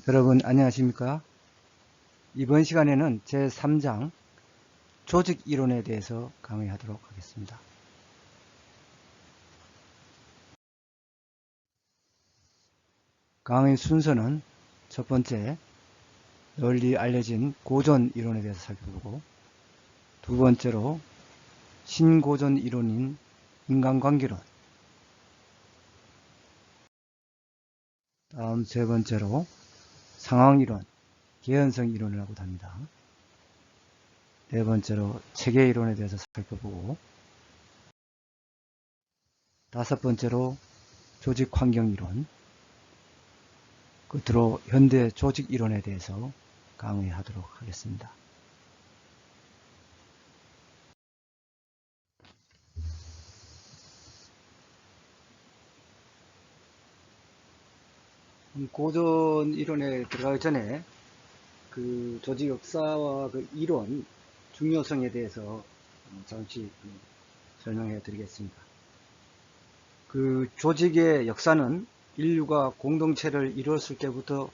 여러분 안녕하십니까? 이번 시간에는 제3장 조직이론에 대해서 강의하도록 하겠습니다. 강의 순서는 첫 번째, 널리 알려진 고전이론에 대해서 살펴보고, 두 번째로 신고전이론인 인간관계론, 다음 세 번째로 상황이론, 개연성 이론이라고 합니다. 네 번째로 체계이론에 대해서 살펴보고, 다섯 번째로 조직환경이론, 끝으로 현대 조직이론에 대해서 강의하도록 하겠습니다. 고전 이론에 들어가기 전에 그 조직 역사와 그 이론 중요성에 대해서 잠시 설명해 드리겠습니다. 그 조직의 역사는 인류가 공동체를 이루었을 때부터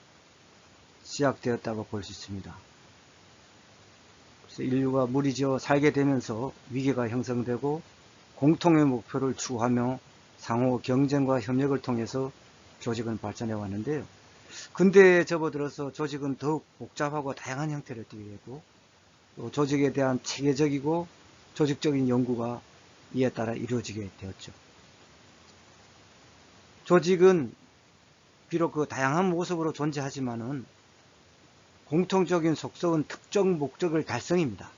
시작되었다고 볼 수 있습니다. 그래서 인류가 무리지어 살게 되면서 위계가 형성되고 공통의 목표를 추구하며 상호 경쟁과 협력을 통해서 조직은 발전해 왔는데요. 근대에 접어들어서 조직은 더욱 복잡하고 다양한 형태를 띠게 되고, 또 조직에 대한 체계적이고 조직적인 연구가 이에 따라 이루어지게 되었죠. 조직은 비록 그 다양한 모습으로 존재하지만은 공통적인 속성은 특정 목적을 달성입니다.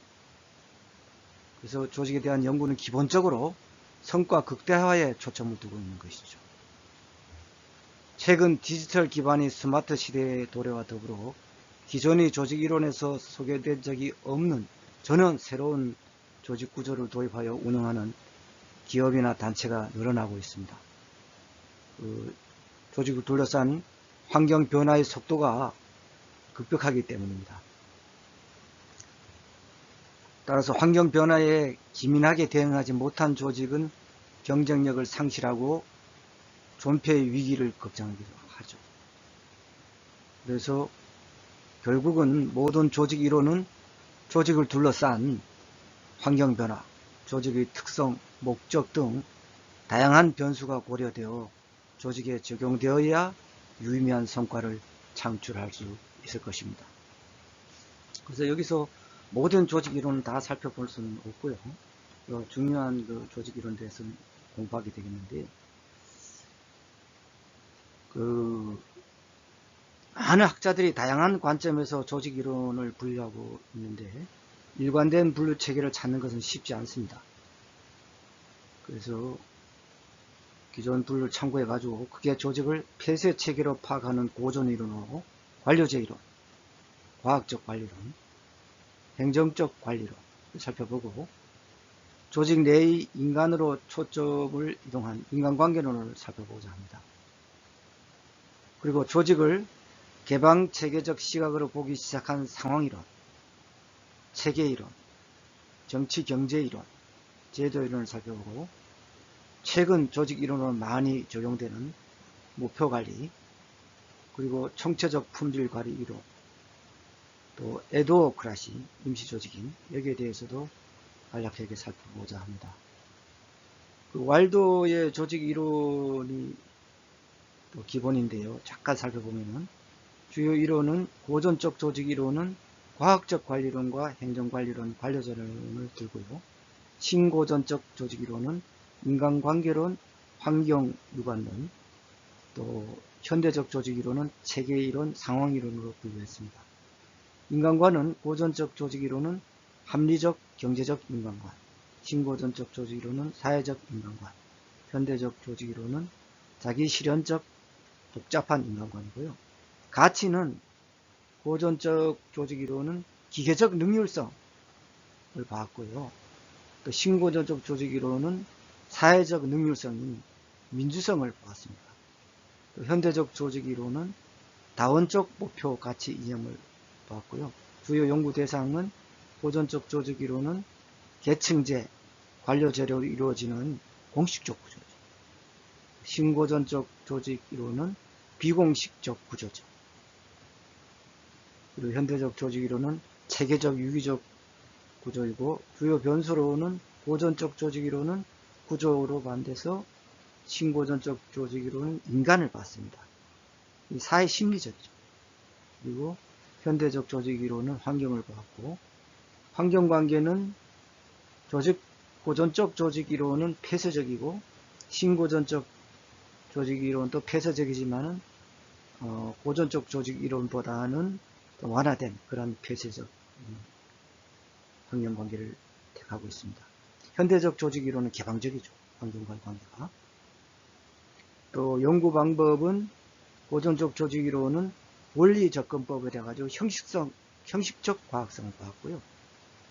그래서 조직에 대한 연구는 기본적으로 성과 극대화에 초점을 두고 있는 것이죠. 최근 디지털 기반의 스마트 시대의 도래와 더불어 기존의 조직 이론에서 소개된 적이 없는 전혀 새로운 조직 구조를 도입하여 운영하는 기업이나 단체가 늘어나고 있습니다. 조직을 둘러싼 환경 변화의 속도가 급격하기 때문입니다. 따라서 환경 변화에 기민하게 대응하지 못한 조직은 경쟁력을 상실하고 존폐의 위기를 걱정하기도 하죠. 그래서 결국은 모든 조직 이론은 조직을 둘러싼 환경 변화, 조직의 특성, 목적 등 다양한 변수가 고려되어 조직에 적용되어야 유의미한 성과를 창출할 수 있을 것입니다. 그래서 여기서 모든 조직 이론을 다 살펴볼 수는 없고요. 중요한 그 조직 이론에 대해서는 공부하게 되겠는데, 많은 학자들이 다양한 관점에서 조직 이론을 분류하고 있는데 일관된 분류 체계를 찾는 것은 쉽지 않습니다. 그래서 기존 분류를 참고해 가지고 그게 조직을 폐쇄 체계로 파악하는 고전 이론으로 관료제 이론, 과학적 관리론, 행정적 관리론 살펴보고, 조직 내의 인간으로 초점을 이동한 인간관계론을 살펴보고자 합니다. 그리고 조직을 개방 체계적 시각으로 보기 시작한 상황이론, 체계이론, 정치 경제이론, 제도이론을 살펴보고, 최근 조직 이론으로 많이 적용되는 목표관리, 그리고 총체적 품질관리 이론, 또 에도크라시, 임시조직인, 여기에 대해서도 간략하게 살펴보고자 합니다. 그 왈도의 조직 이론이 또 기본인데요. 잠깐 살펴보면은 주요 이론은 고전적 조직 이론은 과학적 관리론과 행정관리론, 관료제론을 들고요. 신고전적 조직 이론은 인간관계론, 환경유관론, 또 현대적 조직 이론은 체계이론, 상황이론으로 분류했습니다. 인간관은 고전적 조직 이론은 합리적, 경제적 인간관, 신고전적 조직 이론은 사회적 인간관, 현대적 조직 이론은 자기실현적 복잡한 인간관이고요. 가치는 고전적 조직 이론은 기계적 능률성을 봤고요. 또 신고전적 조직 이론은 사회적 능률성인 민주성을 보았습니다. 또 현대적 조직 이론은 다원적 목표 가치 이념을 보았고요. 주요 연구 대상은 고전적 조직 이론은 계층제, 관료제로 이루어지는 공식적 구조죠. 신고전적 조직 이론은 비공식적 구조죠. 그리고 현대적 조직 이론은 체계적 유기적 구조이고, 주요 변수로는 고전적 조직 이론은 구조로 반대해서 신고전적 조직 이론은 인간을 봤습니다. 이 사회 심리적이죠. 그리고 현대적 조직 이론은 환경을 봤고, 환경관계는 고전적 조직 이론은 폐쇄적이고, 신고전적 조직 이론도 폐쇄적이지만은 고전적 조직 이론보다는 더 완화된 그런 폐쇄적 환경관계를 택하고 있습니다. 현대적 조직 이론은 개방적이죠. 환경과의 관계가. 또 연구 방법은 고전적 조직 이론은 원리 접근법을 해가지고 형식적 과학성을 봤고요.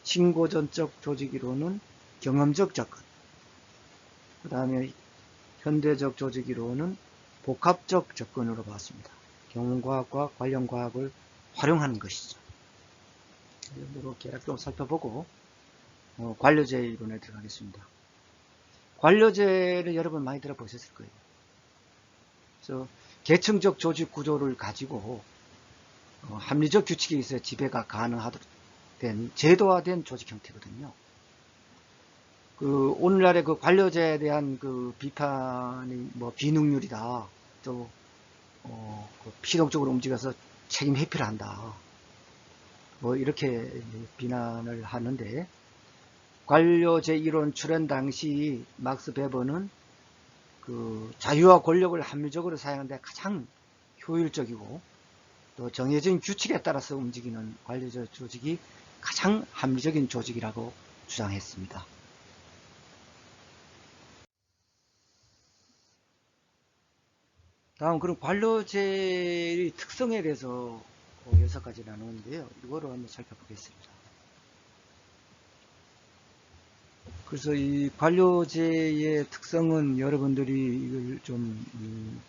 신고전적 조직 이론은 경험적 접근. 그 다음에 현대적 조직 이론은 복합적 접근으로 봤습니다. 경험과학과 관련과학을 활용하는 것이죠. 이렇게 좀 살펴보고 관료제 이론에 들어가겠습니다. 관료제를 여러분 많이 들어보셨을 거예요. 그래서 계층적 조직 구조를 가지고 합리적 규칙에 의해서 지배가 가능하도록 된 제도화된 조직 형태거든요. 오늘날의 관료제에 대한 비판이 비능률이다. 또 피동적으로 움직여서 책임 회피를 한다. 이렇게 비난을 하는데, 관료제 이론 출현 당시 막스 베버는 자유와 권력을 합리적으로 사용하는데 가장 효율적이고 또 정해진 규칙에 따라서 움직이는 관료제 조직이 가장 합리적인 조직이라고 주장했습니다. 다음 그럼 관료제의 특성에 대해서 6가지 나누는데요. 이거를 한번 살펴보겠습니다. 그래서 이 관료제의 특성은 여러분들이 이걸 좀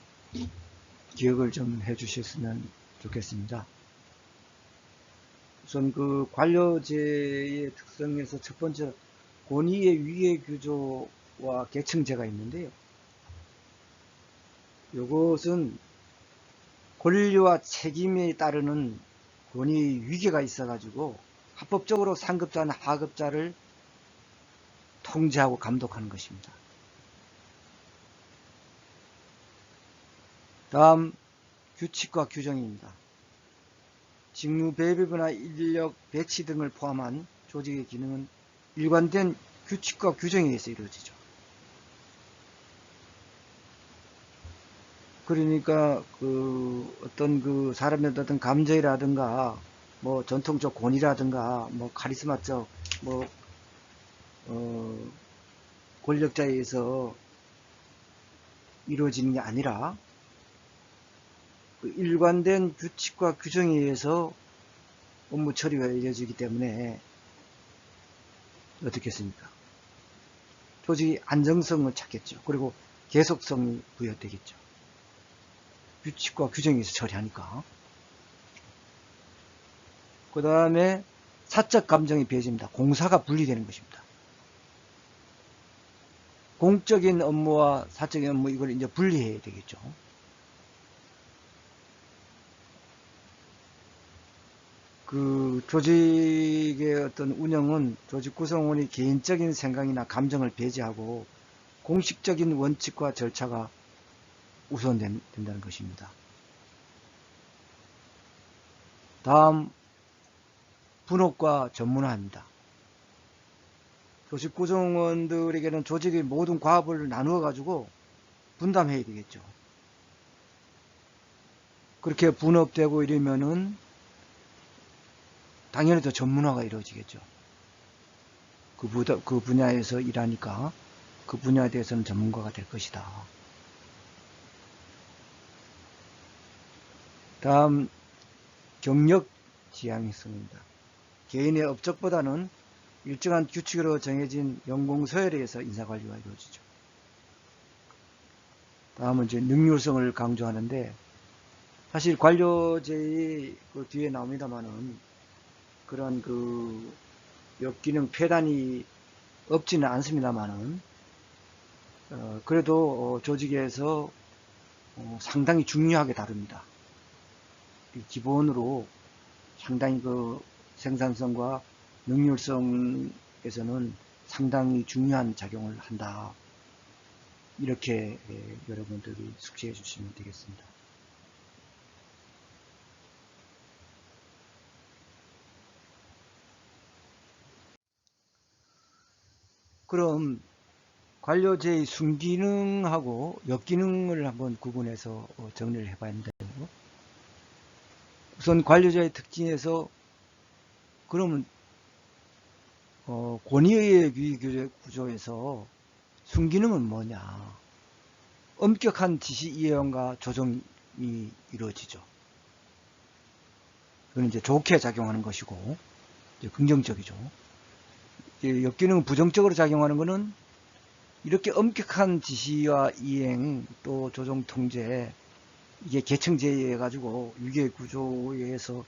기억을 좀 해주셨으면 좋겠습니다. 우선 관료제의 특성에서 첫 번째 권위의 위계 구조와 계층제가 있는데요. 이것은 권리와 책임에 따르는 권위 위계가 있어가지고 합법적으로 상급자나 하급자를 통제하고 감독하는 것입니다. 다음 규칙과 규정입니다. 직무 배분이나 인력 배치 등을 포함한 조직의 기능은 일관된 규칙과 규정에 의해서 이루어지죠. 그러니까 어떤 사람의 어떤 감정이라든가 전통적 권위라든가 카리스마적 권력자에 의해서 이루어지는 게 아니라 일관된 규칙과 규정에 의해서 업무 처리가 이루어지기 때문에 어떻겠습니까? 조직이 안정성을 찾겠죠. 그리고 계속성이 부여되겠죠. 규칙과 규정에 의해서 처리하니까. 그 다음에 사적 감정이 배제입니다. 공사가 분리되는 것입니다. 공적인 업무와 사적인 업무, 이걸 이제 분리해야 되겠죠. 조직의 어떤 운영은 조직 구성원이 개인적인 생각이나 감정을 배제하고 공식적인 원칙과 절차가 우선된다는 것입니다. 다음, 분업과 전문화입니다. 조직 구성원들에게는 조직의 모든 과업을 나누어 가지고 분담해야 되겠죠. 그렇게 분업되고 이러면은 당연히 더 전문화가 이루어지겠죠. 그 분야에서 일하니까 그 분야에 대해서는 전문가가 될 것이다. 다음, 경력 지향성입니다. 개인의 업적보다는 일정한 규칙으로 정해진 연공 서열에 의해서 인사관리가 이루어지죠. 다음은 이제 능률성을 강조하는데, 사실 관료제의 뒤에 나옵니다만은 그런 역기능 폐단이 없지는 않습니다만은 그래도 조직에서 상당히 중요하게 다룹니다. 기본으로 상당히 그 생산성과 능률성에서는 상당히 중요한 작용을 한다. 이렇게 여러분들이 숙지해 주시면 되겠습니다. 그럼 관료제의 순기능하고 역기능을 한번 구분해서 정리를 해봤는데요. 우선 관료제의 특징에서 그러면 권위의회 유의 구조에서 순기능은 뭐냐? 엄격한 지시 이행과 조정이 이루어지죠. 그건 이제 좋게 작용하는 것이고 이제 긍정적이죠. 이제 역기능은 부정적으로 작용하는 것은 이렇게 엄격한 지시와 이행 또 조정 통제 이게 계층제의해 가지고 위계 구조에 의해서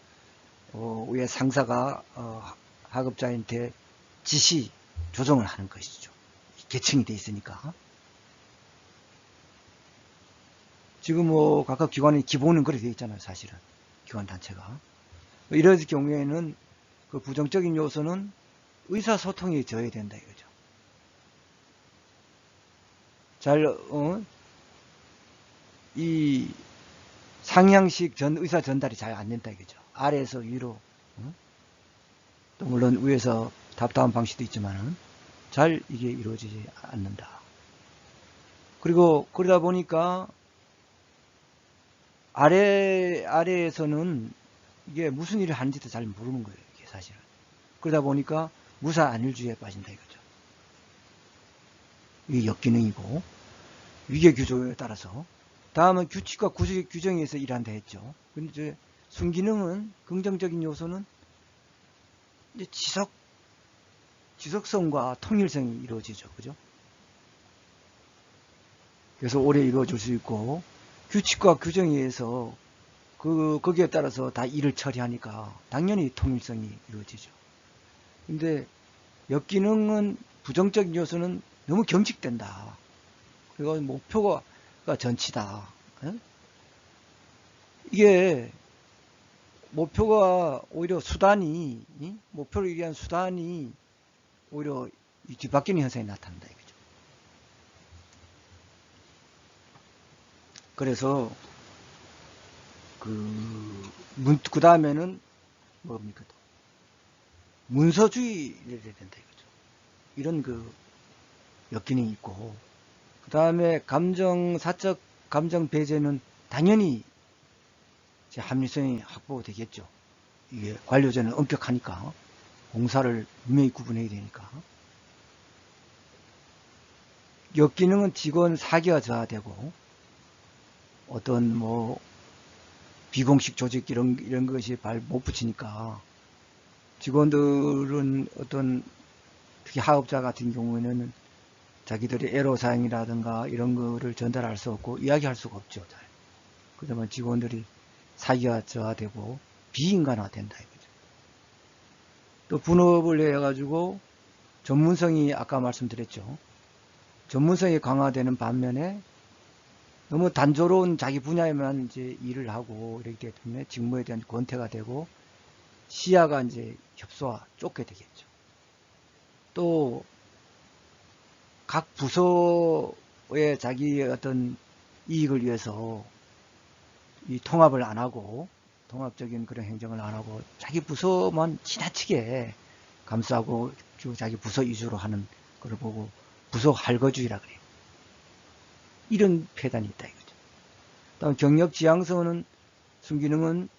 왜 상사가 하급자한테 지시 조정을 하는 것이죠. 계층이 돼 있으니까. 지금 뭐 각각 기관의 기본은 그렇게 되어 있잖아요, 사실은. 기관 단체가. 이럴 경우에는 그 부정적인 요소는 의사소통이 져야 된다 이거죠. 이 상향식 의사 전달이 잘 안 된다 이거죠. 아래에서 위로, 또 물론 위에서 탑다운 방식도 있지만은 잘 이게 이루어지지 않는다. 그리고 그러다 보니까 아래에서는 이게 무슨 일을 하는지도 잘 모르는 거예요, 이게 사실은. 그러다 보니까 무사 안일주의에 빠진다 이거죠. 이게 역기능이고 위계 규조에 따라서. 다음은 규칙과 규정에 의해서 일한다 했죠. 근데 이제 순기능은 긍정적인 요소는 이제 지속성과 통일성이 이루어지죠, 그죠? 그래서 오래 이루어질 수 있고 규칙과 규정에 의해서 거기에 따라서 다 일을 처리하니까 당연히 통일성이 이루어지죠. 근데 역기능은 부정적인 요소는 너무 경직된다. 그리고 목표가 전치다. 이게 목표가 오히려 수단이 목표를 위한 수단이 오히려 뒤바뀌는 현상이 나타난다 이거죠. 그래서 그 다음에는 뭡니까? 문서주의를 해야 된다 이거죠. 이런 역기능이 있고, 그 다음에 사적 감정 배제는 당연히 합리성이 확보되겠죠. 이게 관료제는 엄격하니까 공사를 분명히 구분해야 되니까. 역기능은 직원 사기가 저하되고 어떤 비공식 조직 이런 것이 못 붙이니까 직원들은 특히 하업자 같은 경우에는 자기들의 애로사항이라든가 이런 거를 전달할 수 없고 이야기할 수가 없죠. 그러면 직원들이 사기가 저하되고 비인간화된다 이거죠. 또 분업을 해가지고 전문성이 아까 말씀드렸죠. 전문성이 강화되는 반면에 너무 단조로운 자기 분야에만 이제 일을 하고 이렇기 때문에 직무에 대한 권태가 되고 시야가 이제 협소화 좁게 되겠죠. 또 각 부서의 자기 어떤 이익을 위해서 이 통합을 안 하고 통합적인 그런 행정을 안 하고 자기 부서만 지나치게 감싸고 자기 부서 위주로 하는 걸 보고 부서 할거주의라 그래요. 이런 폐단이 있다 이거죠. 다음 경력 지향성은 순기능은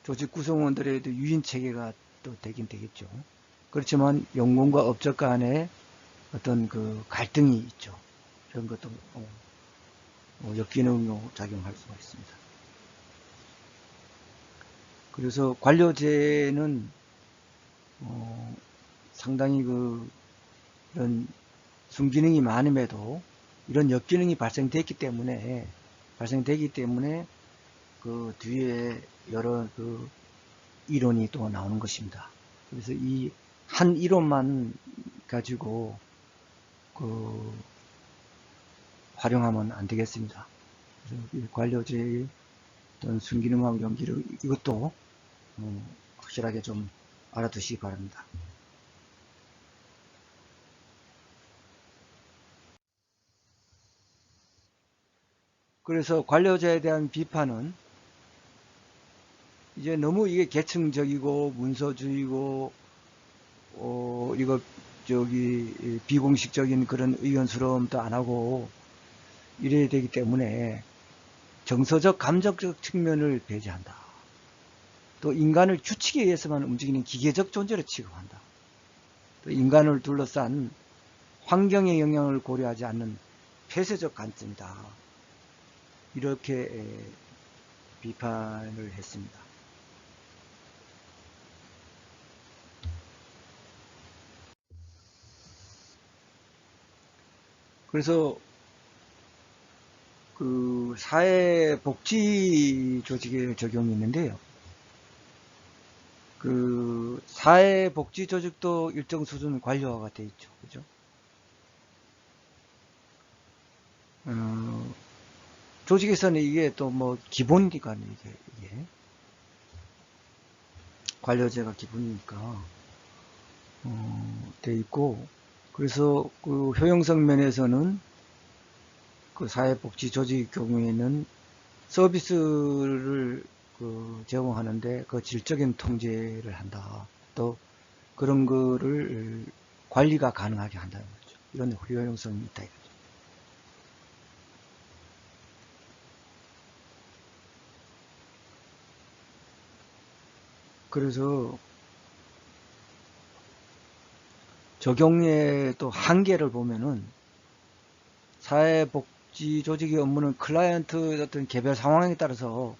조직 구성원들에도 유인 체계가 또 되긴 되겠죠. 그렇지만 연공과 업적 간에 어떤 갈등이 있죠. 이런 것도 역기능으로 작용할 수가 있습니다. 그래서 관료제는 상당히 이런 순기능이 많음에도 이런 역기능이 발생되기 때문에 그 뒤에 여러 이론이 또 나오는 것입니다. 그래서 이 한 이론만 가지고 활용하면 안 되겠습니다. 그래서 이 관료제의 어떤 순기능하고 연기를 이것도 확실하게 좀 알아두시기 바랍니다. 그래서 관료제에 대한 비판은 이제 너무 이게 계층적이고 문서주의고 이거 비공식적인 그런 의견스러움도 안 하고 이래야 되기 때문에 정서적 감정적 측면을 배제한다. 또 인간을 규칙에 의해서만 움직이는 기계적 존재로 취급한다. 또 인간을 둘러싼 환경의 영향을 고려하지 않는 폐쇄적 관점이다. 이렇게 비판을 했습니다. 그래서 그 사회복지 조직의 적용이 있는데요. 그 사회복지 조직도 일정 수준 관료화가 돼 있죠. 그죠? 조직에서는 이게 또 뭐 기본이니까 이게 관료제가 기본이니까 돼 있고, 그래서 그 효용성 면에서는 그 사회복지 조직 경우에는 서비스를 그 제공하는데 그 질적인 통제를 한다. 또 그런 거를 관리가 가능하게 한다는 거죠. 이런 효용성이 있다 이거죠. 그래서 적용의 또 한계를 보면은 사회복지 조직의 업무는 클라이언트 어떤 개별 상황에 따라서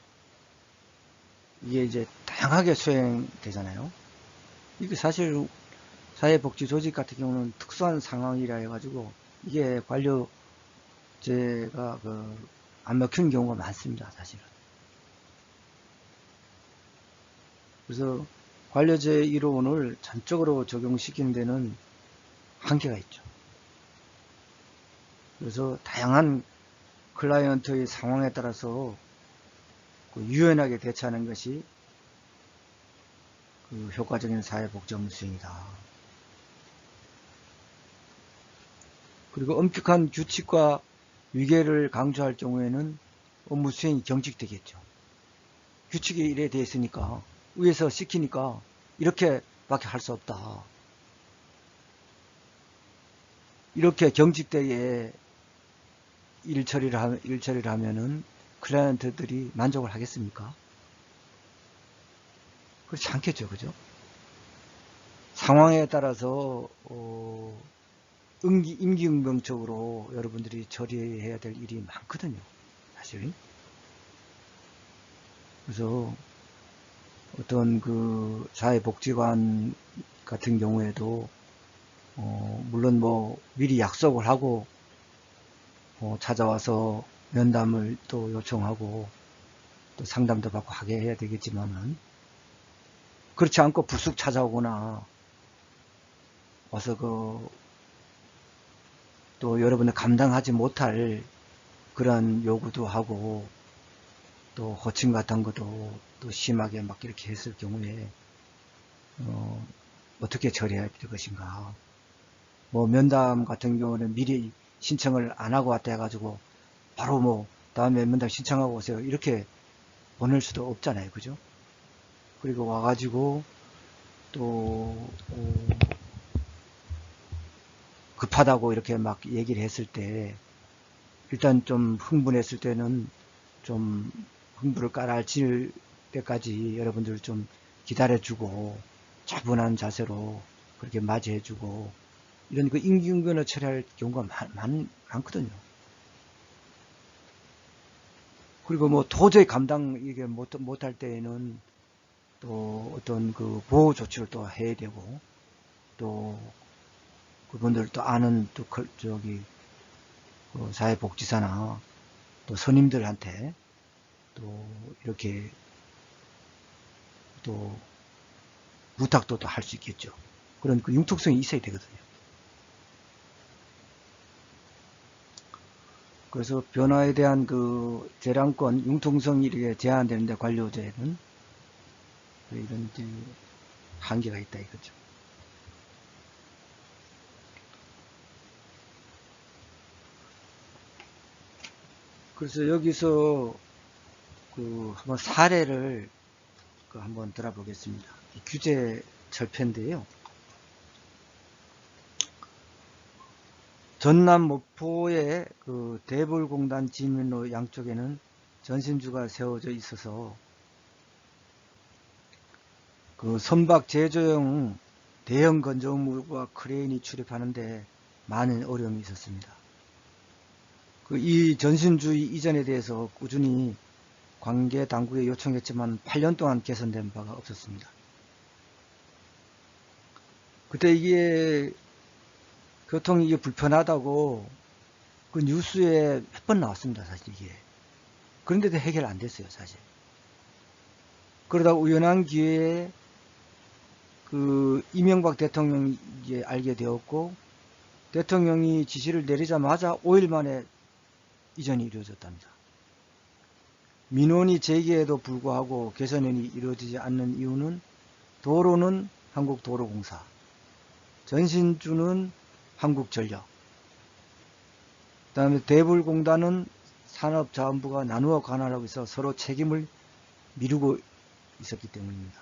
이게 이제 다양하게 수행되잖아요. 이게 사실 사회복지 조직 같은 경우는 특수한 상황이라 해가지고 이게 관료제가 안 먹히는 경우가 많습니다, 사실은. 그래서 관료제 이론을 전적으로 적용시키는 데는 한계가 있죠. 그래서 다양한 클라이언트의 상황에 따라서 유연하게 대처하는 것이 그 효과적인 사회복지 업무 수행이다. 그리고 엄격한 규칙과 위계를 강조할 경우에는 업무 수행이 경직되겠죠. 규칙이 이래 돼 있으니까 위에서 시키니까 이렇게밖에 할 수 없다. 이렇게 경직되게 일 처리를 하면은 클라이언트들이 만족을 하겠습니까? 그렇지 않겠죠, 그죠? 상황에 따라서 임기응변적으로 여러분들이 처리해야 될 일이 많거든요, 사실. 그래서 어떤 그 사회복지관 같은 경우에도 물론 뭐 미리 약속을 하고 찾아와서 면담을 또 요청하고 또 상담도 받고 하게 해야 되겠지만은, 그렇지 않고 불쑥 찾아오거나 와서 또 여러분들 감당하지 못할 그런 요구도 하고 또 호칭 같은 것도 또 심하게 막 이렇게 했을 경우에 어떻게 처리해야 될 것인가. 뭐 면담 같은 경우는 미리 신청을 안 하고 왔다 해가지고 바로 뭐 다음에 면담 신청하고 오세요 이렇게 보낼 수도 없잖아요, 그죠? 그리고 와가지고 또 급하다고 이렇게 막 얘기를 했을 때 일단 좀 흥분했을 때는 좀 흥분을 깔아앉힐 때까지 여러분들 좀 기다려주고 차분한 자세로 그렇게 맞이해주고 이런 그 임기응변을 처리할 경우가 많거든요. 그리고 뭐 도저히 감당 이게 못할 때에는 또 어떤 그 보호 조치를 또 해야 되고 또 그분들 또 아는 또 저기 그 사회복지사나 또 선임들한테 또 이렇게 또 부탁도 또 할 수 있겠죠. 그런 그 융통성이 있어야 되거든요. 그래서 변화에 대한 그 재량권 융통성이 이렇게 제한되는데 관료제는 이런 이제 한계가 있다 이거죠. 그래서 여기서 한번 사례를 한번 들어보겠습니다. 규제 철폐인데요. 전남 목포의 대불공단 진입로 양쪽에는 전신주가 세워져 있어서 선박 제조용 대형 건조물과 크레인이 출입하는데 많은 어려움이 있었습니다. 이 전신주 이전에 대해서 꾸준히 관계 당국에 요청했지만 8년 동안 개선된 바가 없었습니다. 그때 이게 교통이 이게 불편하다고 뉴스에 몇 번 나왔습니다, 사실 이게. 그런데도 해결 안 됐어요, 사실. 그러다 우연한 기회에 이명박 대통령이 이제 알게 되었고, 대통령이 지시를 내리자마자 5일 만에 이전이 이루어졌답니다. 민원이 제기에도 불구하고 개선이 이루어지지 않는 이유는 도로는 한국도로공사, 전신주는 한국전력, 그 다음에 대불공단은 산업자원부가 나누어 관할하고 있어 서로 책임을 미루고 있었기 때문입니다.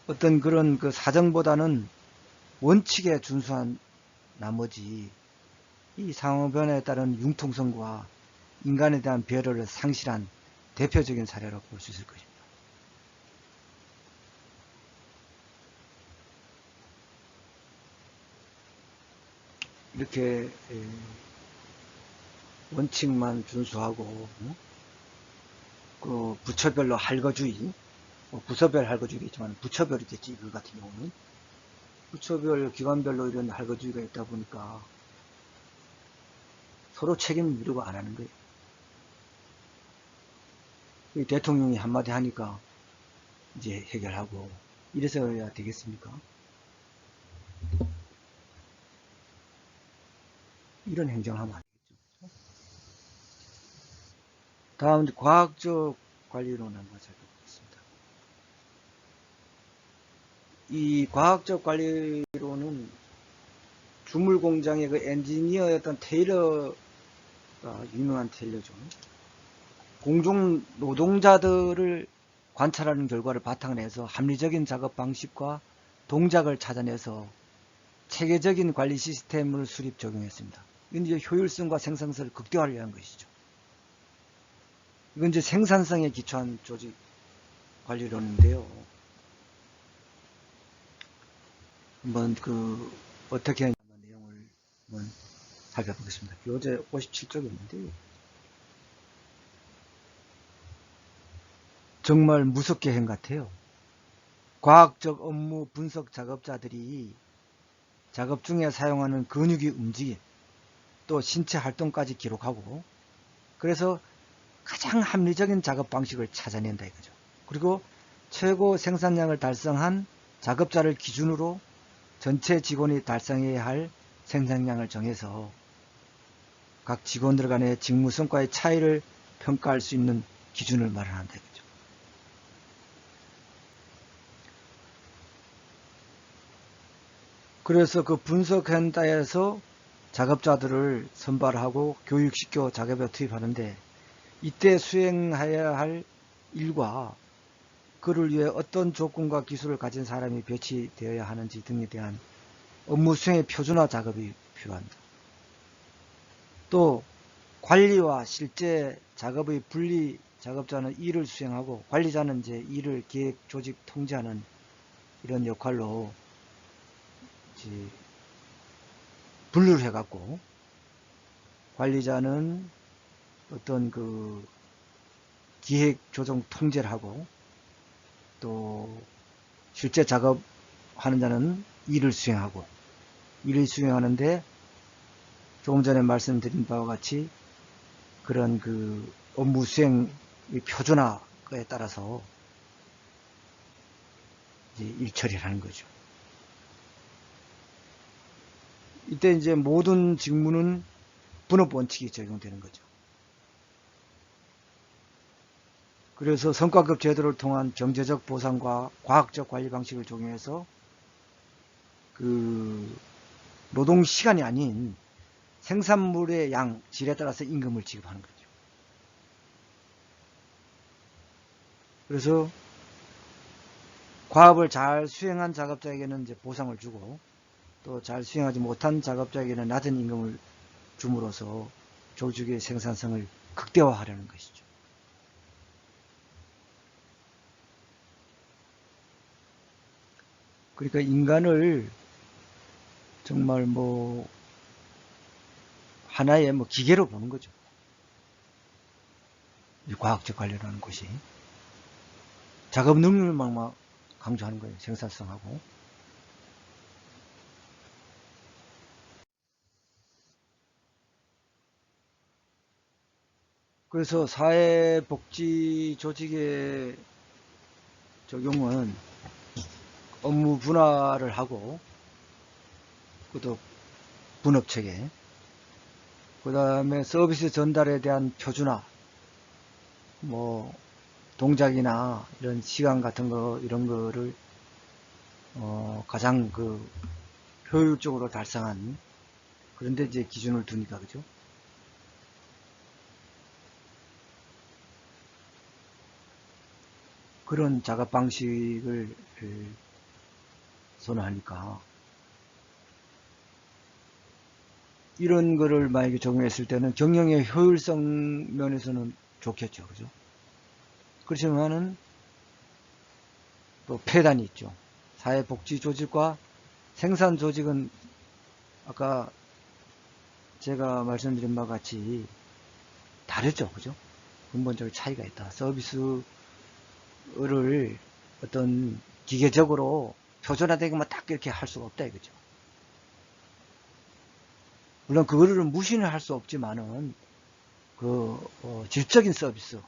어떤 그런 사정보다는 원칙에 준수한 나머지 이 상황 변화에 따른 융통성과 인간에 대한 배려를 상실한 대표적인 사례라고 볼 수 있을 것입니다. 이렇게 원칙만 준수하고 부처별로 할거주의, 부서별 할거주의가 있지만 부처별이겠지. 이거 같은 경우는 부처별 기관별로 이런 할거주의가 있다 보니까 서로 책임을 미루고 안 하는 거예요. 대통령이 한마디 하니까 이제 해결하고 이래서야 되겠습니까? 이런 행정을 하면 안 되겠죠. 다음 과학적 관리론 한번 살펴보겠습니다. 이 과학적 관리론은 주물 공장의 엔지니어였던 테일러가 유명한 테일러죠. 공중 노동자들을 관찰하는 결과를 바탕으로 해서 합리적인 작업 방식과 동작을 찾아내서 체계적인 관리 시스템을 수립 적용했습니다. 이건 이제 효율성과 생산성을 극대화를 위한 것이죠. 이건 이제 생산성에 기초한 조직 관리론인데요. 한번 어떻게 하는 내용을 한번 살펴보겠습니다. 교재 57쪽에 있는데요. 정말 무섭게 한 것 같아요. 과학적 업무 분석 작업자들이 작업 중에 사용하는 근육의 움직임, 또 신체 활동까지 기록하고, 그래서 가장 합리적인 작업 방식을 찾아낸다 이거죠. 그리고 최고 생산량을 달성한 작업자를 기준으로 전체 직원이 달성해야 할 생산량을 정해서 각 직원들 간의 직무 성과의 차이를 평가할 수 있는 기준을 마련한다 이거죠. 그래서 분석 현장에서 작업자들을 선발하고 교육시켜 작업에 투입하는데, 이때 수행해야 할 일과 그를 위해 어떤 조건과 기술을 가진 사람이 배치되어야 하는지 등에 대한 업무 수행의 표준화 작업이 필요합니다. 또 관리와 실제 작업의 분리, 작업자는 일을 수행하고 관리자는 이제 일을 계획, 조직, 통제하는 이런 역할로 이제 분류를 해갖고, 관리자는 어떤 기획, 조정, 통제를 하고, 또 실제 작업하는 자는 일을 수행하고, 일을 수행하는데 조금 전에 말씀드린 바와 같이 그런 업무 수행의 표준화에 따라서 이제 일 처리를 하는 거죠. 이때 이제 모든 직무는 분업 원칙이 적용되는 거죠. 그래서 성과급 제도를 통한 경제적 보상과 과학적 관리 방식을 적용해서 그 노동 시간이 아닌 생산물의 양, 질에 따라서 임금을 지급하는 거죠. 그래서 과업을 잘 수행한 작업자에게는 이제 보상을 주고 또 잘 수행하지 못한 작업자에게는 낮은 임금을 줌으로써 조직의 생산성을 극대화하려는 것이죠. 그러니까 인간을 정말 뭐 하나의 뭐 기계로 보는 거죠. 이 과학적 관리라는 것이 작업 능률만 강조하는 거예요. 생산성하고. 그래서 사회복지 조직의 적용은 업무 분할을 하고 또 분업체계, 그 다음에 서비스 전달에 대한 표준화, 뭐 동작이나 이런 시간 같은 거 이런 거를 가장 그 효율적으로 달성한 그런데 이제 기준을 두니까 그죠? 그런 작업 방식을 선호하니까 이런 거를 만약에 적용했을 때는 경영의 효율성 면에서는 좋겠죠, 그죠? 그렇지만은 또 폐단이 있죠. 사회복지 조직과 생산 조직은 아까 제가 말씀드린 바와 같이 다르죠, 그죠? 근본적인 차이가 있다. 서비스를 어떤 기계적으로 표준화되게만 딱 이렇게 할 수가 없다 이거죠. 물론 그거를 무시는 할 수 없지만은 질적인 서비스,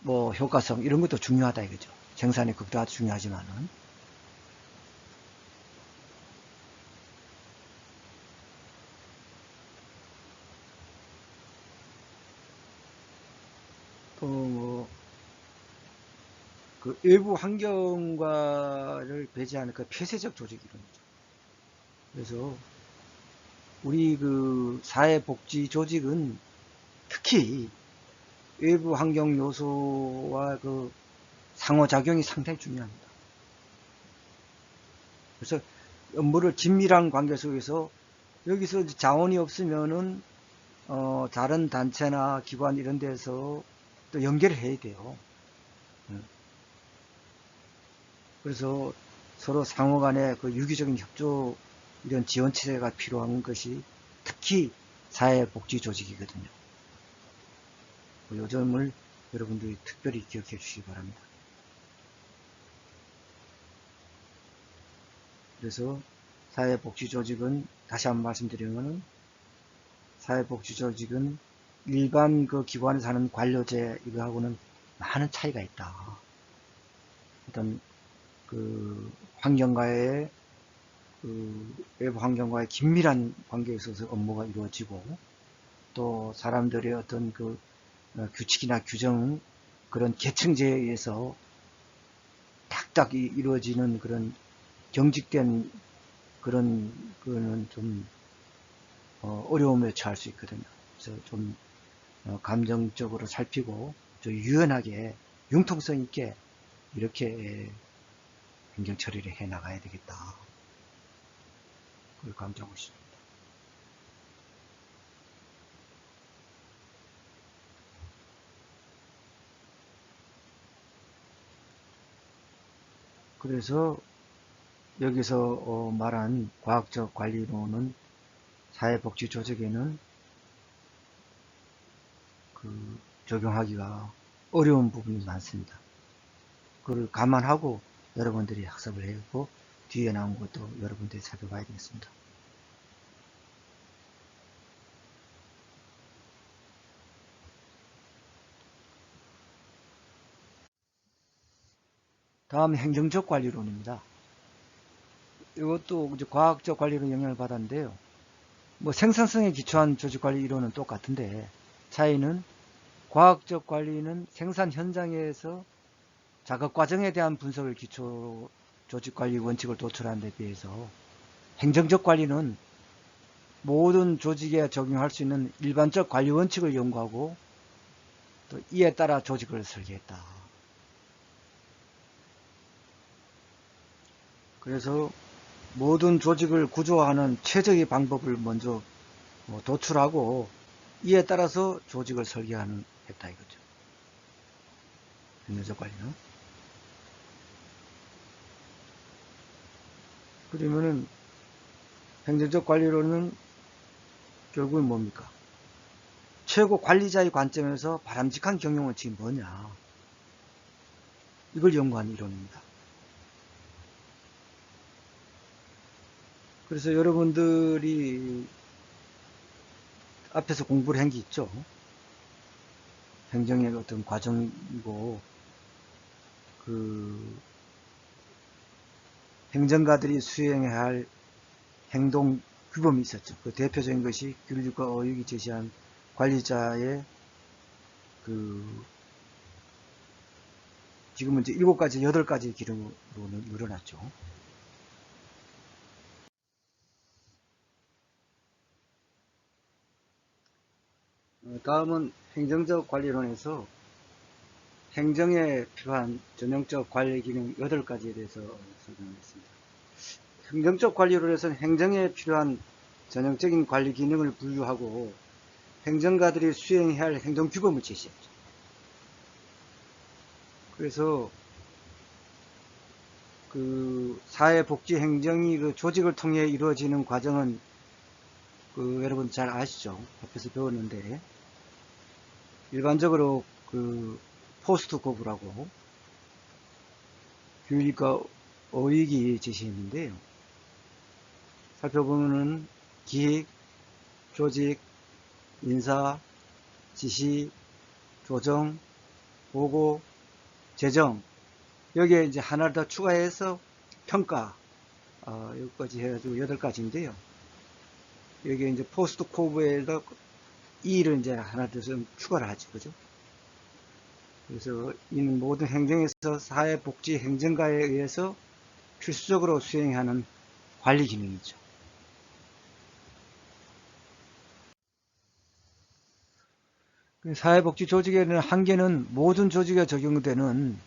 뭐 효과성 이런 것도 중요하다 이거죠. 생산의 극도화도 중요하지만은 또 그 외부 환경과를 배제하는 그 폐쇄적 조직 이론이죠. 그래서 우리 그 사회복지 조직은 특히 외부 환경 요소와 그 상호작용이 상당히 중요합니다. 그래서 업무를 긴밀한 관계 속에서 여기서 자원이 없으면은 다른 단체나 기관 이런 데서 또 연결을 해야 돼요. 그래서 서로 상호 간의 그 유기적인 협조 이런 지원 체제가 필요한 것이 특히 사회복지 조직이거든요. 이 점을 여러분들이 특별히 기억해 주시기 바랍니다. 그래서 사회복지조직은 다시 한번 말씀드리면은 사회복지조직은 일반 그 기관에서 하는 관료제 이거하고는 많은 차이가 있다. 어떤 그 환경과의 그 외부 환경과의 긴밀한 관계에 있어서 업무가 이루어지고 또 사람들의 어떤 그 규칙이나 규정 그런 계층제에 의해서 딱딱 이루어지는 그런 경직된 그런 거는 좀 어려움에 처할 수 있거든요. 그래서 좀 감정적으로 살피고 좀 유연하게 융통성 있게 이렇게 행정 처리를 해 나가야 되겠다. 그걸 강조하고 있습니다. 그래서 여기서 말한 과학적 관리론은 사회복지 조직에는 그 적용하기가 어려운 부분이 많습니다. 그걸 감안하고 여러분들이 학습을 해고 뒤에 나온 것도 여러분들이 살펴봐야 되겠습니다. 다음 행정적 관리론입니다. 이것도 이제 과학적 관리로 영향을 받았는데요. 뭐 생산성에 기초한 조직관리 이론은 똑같은데 차이는 과학적 관리는 생산 현장에서 작업 과정에 대한 분석을 기초로 조직관리 원칙을 도출하는 데 비해서 행정적 관리는 모든 조직에 적용할 수 있는 일반적 관리 원칙을 연구하고 또 이에 따라 조직을 설계했다. 그래서 모든 조직을 구조화하는 최적의 방법을 먼저 도출하고 이에 따라서 조직을 설계하는 했다 이거죠. 행정적 관리는. 그러면은 행정적 관리로는 결국은 뭡니까? 최고 관리자의 관점에서 바람직한 경영 원칙이 뭐냐? 이걸 연구한 이론입니다. 그래서 여러분들이 앞에서 공부를 한 게 있죠. 행정의 어떤 과정이고, 그 행정가들이 수행해야 할 행동 규범이 있었죠. 그 대표적인 것이 규율과 어육이 제시한 관리자의 지금은 이제 7가지, 8가지 기능으로 늘어났죠. 다음은 행정적 관리론에서 행정에 필요한 전형적 관리 기능 8가지에 대해서 설명했습니다. 행정적 관리론에서는 행정에 필요한 전형적인 관리 기능을 분류하고 행정가들이 수행해야 할 행동 규범을 제시했죠. 그래서 그 사회복지 행정이 그 조직을 통해 이루어지는 과정은 여러분 잘 아시죠? 앞에서 배웠는데 일반적으로 포스트 고브라고 규율과 어익이 제시했는데요. 살펴보면은 기획, 조직, 인사, 지시, 조정, 보고, 재정, 여기에 이제 하나를 더 추가해서 평가, 여기까지 해가지고 8가지인데요. 여기에 이제 포스트 코브에다 E를 이제 하나 더 추가를 하지, 그죠? 그래서 이는 모든 행정에서 사회복지 행정가에 의해서 필수적으로 수행하는 관리 기능이죠. 사회복지 조직에는 한계는 모든 조직에 적용되는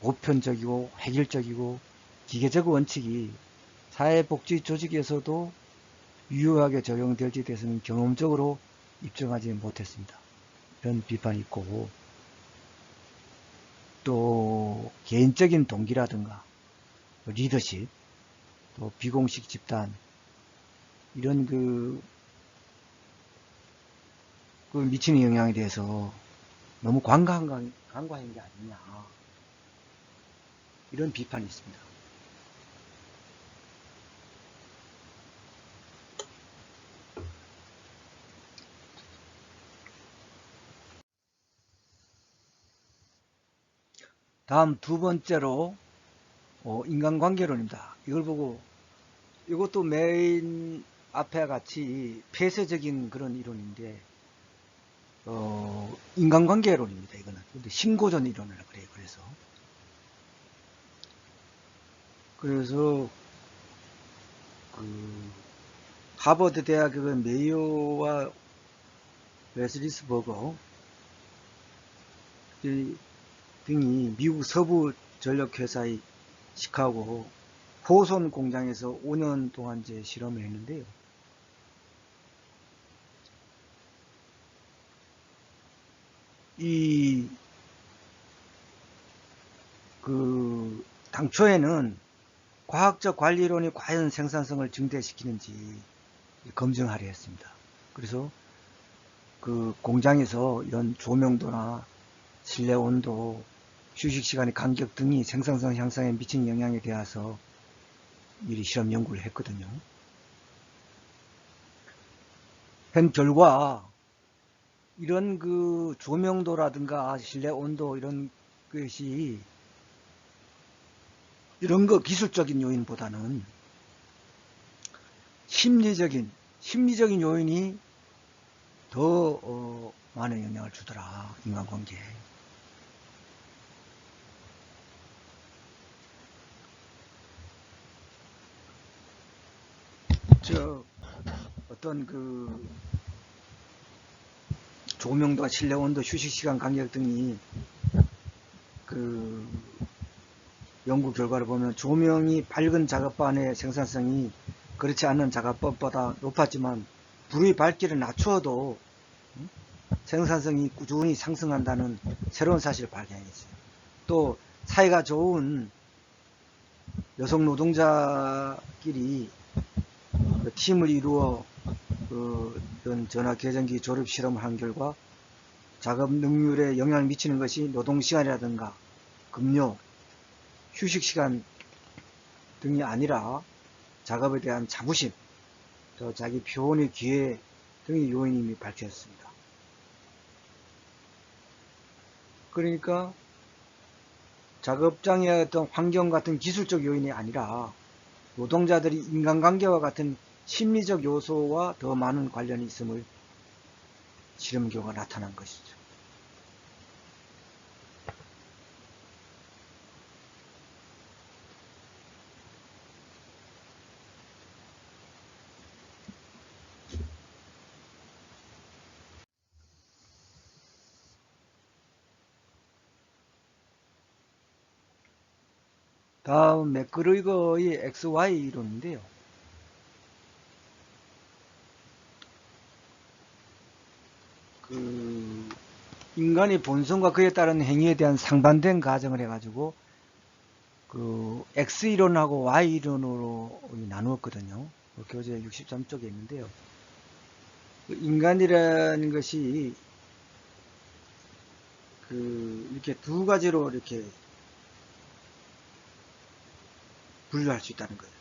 보편적이고 획일적이고 기계적 원칙이 사회복지 조직에서도 유효하게 적용될지 대해서는 경험적으로 입증하지 못했습니다. 이런 비판이 있고, 또 개인적인 동기라든가 리더십, 또 비공식 집단, 이런 미치는 영향에 대해서 너무 간과한 게 아니냐, 이런 비판이 있습니다. 다음 2번째로 인간관계론입니다. 이걸 보고 이것도 메인 앞에 같이 폐쇄적인 그런 이론인데 인간관계론입니다. 이거는 근데 심고전 이론이라고 그래요. 그래서 하버드 대학의 메이오와 웨슬리스버거 등이 미국 서부 전력회사의 시카고 포손 공장에서 5년 동안 이제 실험을 했는데요. 당초에는 과학적 관리론이 과연 생산성을 증대시키는지 검증하려 했습니다. 그래서 공장에서 이런 조명도나 실내 온도, 휴식 시간의 간격 등이 생산성 향상에 미치는 영향에 대해서 미리 실험 연구를 했거든요. 현 결과 이런 조명도라든가 실내 온도 이런 것이 이런 기술적인 요인보다는 심리적인 요인이 더 많은 영향을 주더라. 인간관계에. 어떤 조명도와 실내 온도, 휴식 시간 간격 등이 연구 결과를 보면 조명이 밝은 작업반의 생산성이 그렇지 않은 작업법보다 높았지만 불의 밝기를 낮추어도 생산성이 꾸준히 상승한다는 새로운 사실을 발견했어요. 또 사이가 좋은 여성 노동자끼리 팀을 이루어 전화 계전기 조립 실험을 한 결과 작업 능률에 영향을 미치는 것이 노동시간이라든가 급료, 휴식시간 등이 아니라 작업에 대한 자부심, 또 자기 표현의 기회 등의 요인임이 밝혀졌습니다. 그러니까 작업장의 어떤 환경 같은 기술적 요인이 아니라 노동자들이 인간관계와 같은 심리적 요소와 더 많은 관련이 있음을 실험 결과가 나타난 것이죠. 다음 맥그리거의 XY 이론인데요. 인간의 본성과 그에 따른 행위에 대한 상반된 가정을 해가지고 X 이론하고 Y 이론으로 나누었거든요. 교재 63쪽에 있는데요. 인간이라는 것이 이렇게 두 가지로 이렇게 분류할 수 있다는 거예요.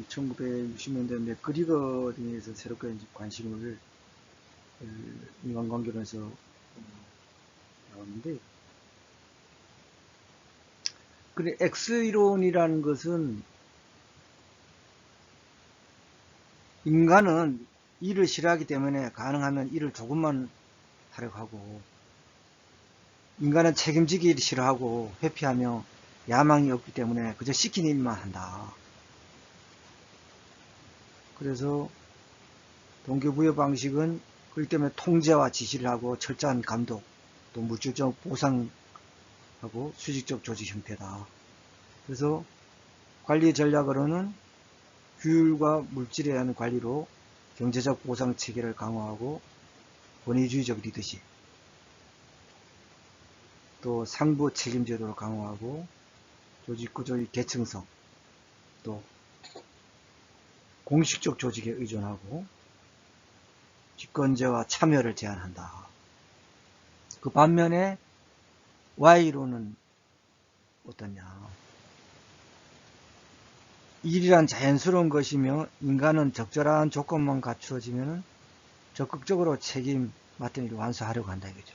1960년대 맥그리거 등에서 새롭게 관심을 인간관계론에서 나왔는데, 그래 X이론이라는 것은 인간은 일을 싫어하기 때문에 가능하면 일을 조금만 하려고 하고, 인간은 책임지기 싫어하고 회피하며 야망이 없기 때문에 그저 시키는 일만 한다. 그래서 동기부여 방식은 그렇기 때문에 통제와 지시를 하고 철저한 감독, 또 물질적 보상하고 수직적 조직 형태다. 그래서 관리 전략으로는 규율과 물질에 대한 관리로 경제적 보상 체계를 강화하고 권위주의적 리더십, 또 상부 책임 제도를 강화하고 조직 구조의 계층성, 또 공식적 조직에 의존하고 집권제와 참여를 제한한다. 그 반면에 Y로는 어떠냐? 일이란 자연스러운 것이며 인간은 적절한 조건만 갖추어지면 적극적으로 책임 맡은 일을 완수하려고 한다 이거죠.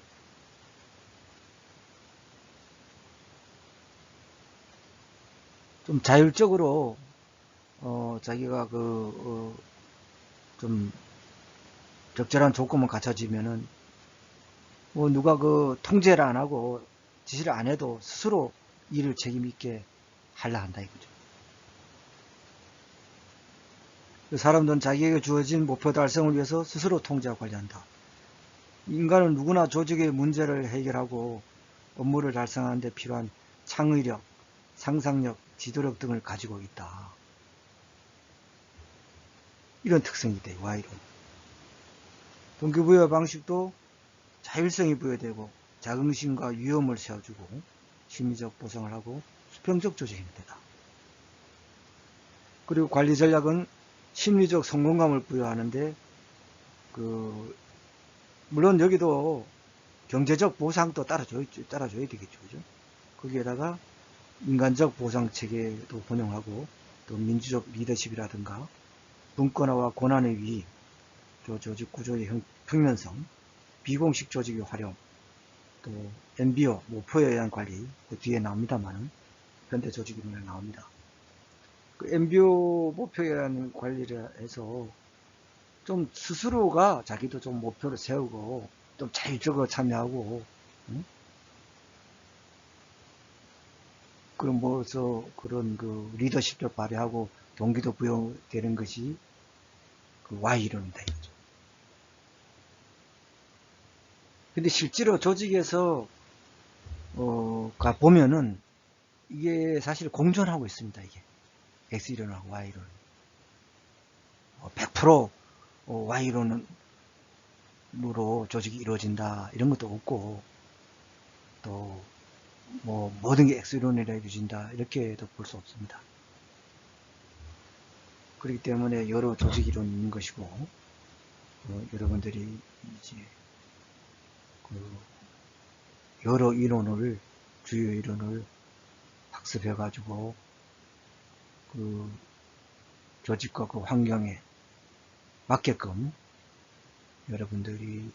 좀 자율적으로 자기가 좀 적절한 조건만 갖춰지면은 누가 통제를 안 하고 지시를 안 해도 스스로 일을 책임 있게 하려 한다 이거죠. 사람들은 자기에게 주어진 목표 달성을 위해서 스스로 통제하고 관리한다. 인간은 누구나 조직의 문제를 해결하고 업무를 달성하는 데 필요한 창의력, 상상력, 지도력 등을 가지고 있다. 이런 특성이 돼요. Y론. 동기부여 방식도 자율성이 부여되고 자긍심과 위험을 세워주고 심리적 보상을 하고 수평적 조직 형태다. 그리고 관리 전략은 심리적 성공감을 부여하는데 물론 여기도 경제적 보상도 따라줘야 되겠죠. 그죠? 거기에다가 인간적 보상 체계도 번영하고 또 민주적 리더십이라든가 분권화와 권한의 위임, 조직 구조의 평면성, 비공식 조직의 활용, 또 MBO, 모포에 의한 관리, 그 뒤에 나옵니다만은 현대 조직 이론에 나옵니다. 그 MBO 목표에 대한 관리를 해서 좀 스스로가 자기도 좀 목표를 세우고 좀 자율적으로 참여하고, 응? 그런 뭐서 그런 그 리더십도 발휘하고 동기도 부여되는 것이 그 Y 이론이다 이거죠. 근데 실제로 조직에서 가 보면은 이게 사실 공존하고 있습니다. 이게 X 이론하고 Y 이론. 100% Y 이론으로 조직이 이루어진다 이런 것도 없고, 또 뭐 모든 게 X 이론이라 이루어진다 이렇게도 볼 수 없습니다. 그렇기 때문에 여러 조직 이론이 있는 것이고, 여러분들이 이제 그 여러 이론을, 주요 이론을 학습해 가지고 그 조직과 그 환경에 맞게끔 여러분들이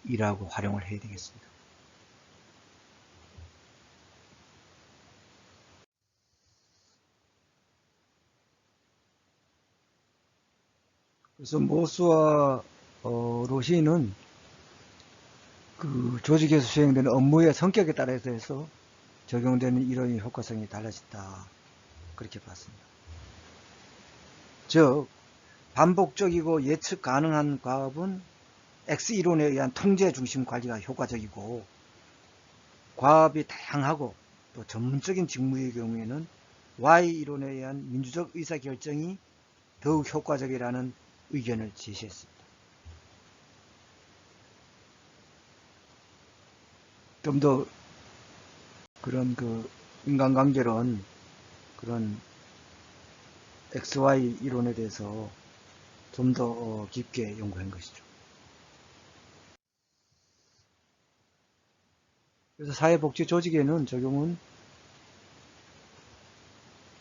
일하고 활용을 해야 되겠습니다. 그래서 모스와 로시는 그 조직에서 수행되는 업무의 성격에 따라서 해서 적용되는 이론의 효과성이 달라진다. 그렇게 봤습니다. 즉, 반복적이고 예측 가능한 과업은 X이론에 의한 통제 중심 관리가 효과적이고, 과업이 다양하고 또 전문적인 직무의 경우에는 Y이론에 의한 민주적 의사결정이 더욱 효과적이라는 의견을 제시했습니다. 좀 더 그런 그 인간관계론, 그런 XY 이론에 대해서 좀 더 깊게 연구한 것이죠. 그래서 사회복지 조직에는 적용은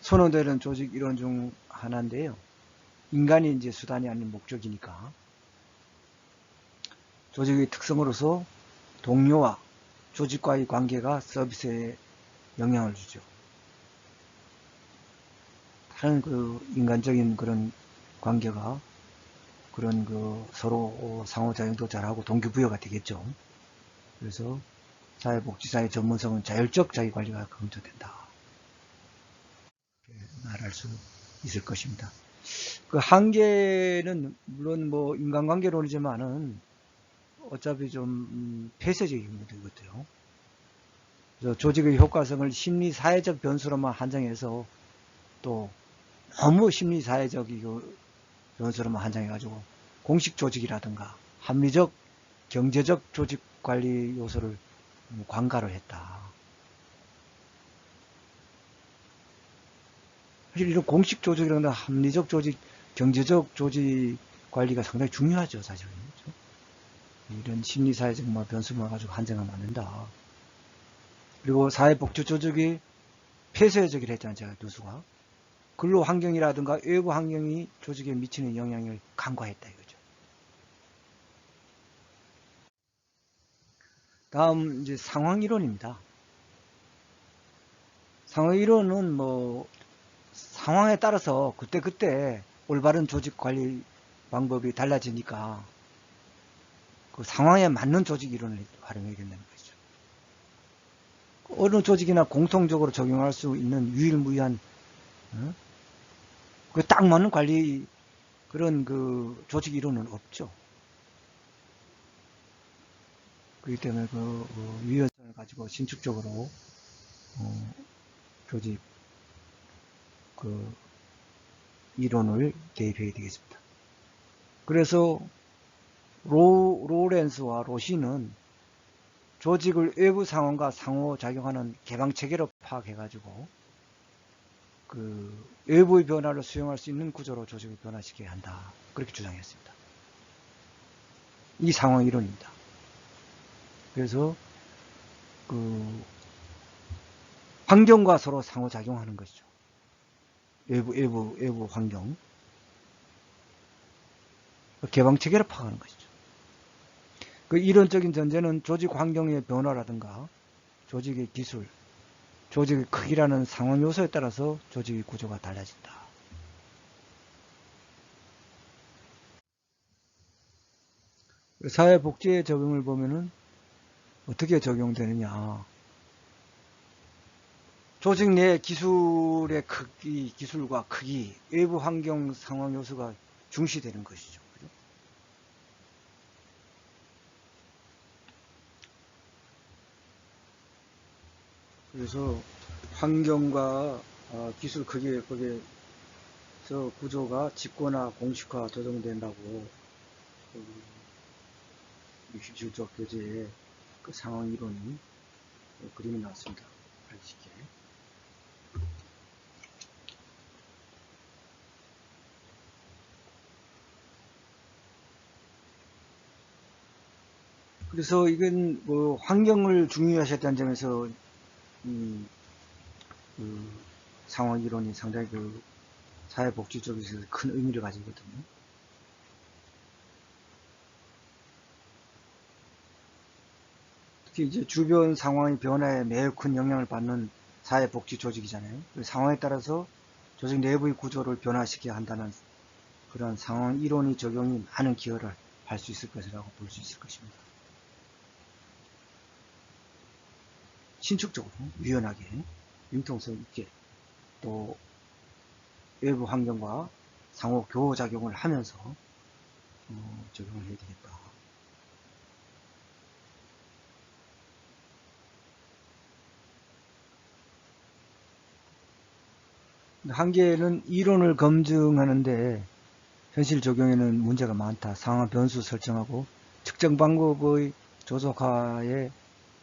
선호되는 조직 이론 중 하나인데요. 인간이 이제 수단이 아닌 목적이니까 조직의 특성으로서 동료와 조직과의 관계가 서비스에 영향을 주죠. 다른 그 인간적인 그런 관계가 그런 그 서로 상호작용도 잘하고 동기부여가 되겠죠. 그래서 사회복지사의 전문성은 자율적 자기관리가 강조된다. 말할 수 있을 것입니다. 그 한계는 물론 뭐 인간관계론이지만은 어차피 좀 폐쇄적입니다. 이것도요. 그래서 조직의 효과성을 심리 사회적 변수로만 한정해서 또 너무 심리 사회적 변수로만 한정해가지고 공식 조직이라든가 합리적 경제적 조직 관리 요소를 관가를 했다. 사실 이런 공식 조직이라든가 합리적 조직, 경제적 조직 관리가 상당히 중요하죠, 사실은. 그렇죠? 이런 심리사회적 변수만 가지고 한정하면 안 된다. 그리고 사회복지 조직이 폐쇄적이라 했잖아요, 제가 누수가. 근로 환경이라든가 외부 환경이 조직에 미치는 영향을 간과했다 이거죠. 다음 이제 상황 이론입니다. 상황 이론은 뭐 상황에 따라서 그때그때 올바른 조직 관리 방법이 달라지니까 그 상황에 맞는 조직 이론을 활용해야 된다는 거죠. 어느 조직이나 공통적으로 적용할 수 있는 유일무이한 그 딱 맞는 관리 그런 그 조직 이론은 없죠. 그렇기 때문에 그 유연성을 가지고 신축적으로 조직 그 이론을 대입해야 되겠습니다. 그래서 로렌스와 로시는 조직을 외부 상황과 상호작용하는 개방체계로 파악해가지고 그 외부의 변화를 수용할 수 있는 구조로 조직을 변화시켜야 한다. 그렇게 주장했습니다. 이 상황 이론입니다. 그래서 그 환경과 서로 상호작용하는 것이죠. 외부 환경. 개방체계로 파악하는 것이죠. 그 이론적인 전제는 조직 환경의 변화라든가 조직의 기술, 조직의 크기라는 상황 요소에 따라서 조직의 구조가 달라진다. 사회복지의 적용을 보면은 어떻게 적용되느냐. 조직 내 기술의 크기, 기술과 크기, 외부 환경 상황 요소가 중시되는 것이죠. 그죠? 그래서 환경과 기술 크기, 거기에서 구조가 직권화, 공식화, 조정된다고 기술적 교재에 그 상황 이론이 그림이 나왔습니다. 알기 쉽게. 그래서 이건 뭐 환경을 중요하셨다는 점에서 그 상황 이론이 상당히 그 사회복지 쪽에서 큰 의미를 가지거든요. 특히 이제 주변 상황의 변화에 매우 큰 영향을 받는 사회복지 조직이잖아요. 그 상황에 따라서 조직 내부의 구조를 변화시켜야 한다는 그런 상황 이론이 적용이 많은 기여를 할 수 있을 것이라고 볼 수 있을 것입니다. 신축적으로 유연하게 융통성 있게 또 외부 환경과 상호 교호작용을 하면서 적용을 해야 되겠다. 한계는 이론을 검증하는데 현실 적용에는 문제가 많다. 상황 변수 설정하고 측정 방법의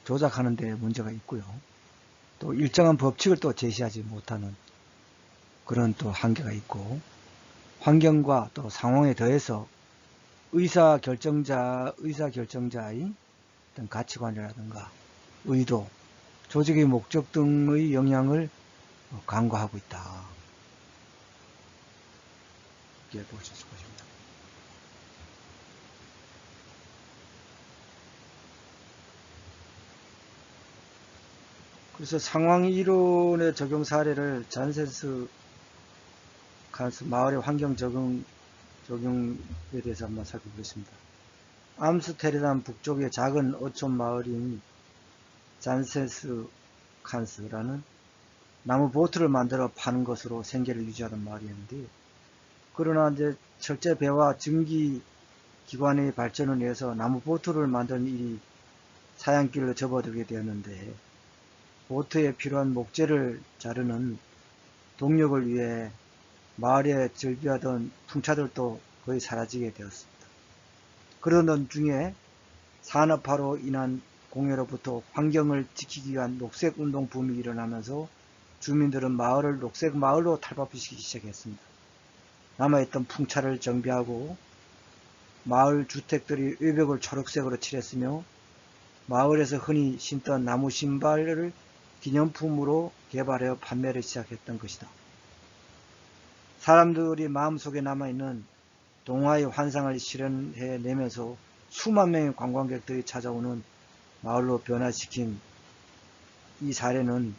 조작하는 데 문제가 있고요. 또 일정한 법칙을 또 제시하지 못하는 그런 또 한계가 있고, 환경과 또 상황에 더해서 의사결정자의 어떤 가치관이라든가 의도, 조직의 목적 등의 영향을 간과하고 있다. 이렇게 볼 수 있을 것입니다. 그래서 상황 이론의 적용 사례를 잔센스 칸스 마을의 환경 적용에 대해서 한번 살펴보겠습니다. 암스테르담 북쪽의 작은 어촌 마을인 잔센스 칸스라는 나무 보트를 만들어 파는 것으로 생계를 유지하던 마을이었는데, 그러나 이제 철제 배와 증기 기관의 발전을 위해서 나무 보트를 만드는 일이 사양길로 접어들게 되었는데, 보트에 필요한 목재를 자르는 동력을 위해 마을에 절비하던 풍차들도 거의 사라지게 되었습니다. 그러던 중에 산업화로 인한 공해로부터 환경을 지키기 위한 녹색운동 붐이 일어나면서 주민들은 마을을 녹색 마을로 탈바꿈시키기 시작했습니다. 남아있던 풍차를 정비하고 마을 주택들이 외벽을 초록색으로 칠했으며, 마을에서 흔히 신던 나무 신발을 기념품으로 개발하여 판매를 시작했던 것이다. 사람들이 마음속에 남아있는 동화의 환상을 실현해내면서 수만 명의 관광객들이 찾아오는 마을로 변화시킨 이 사례는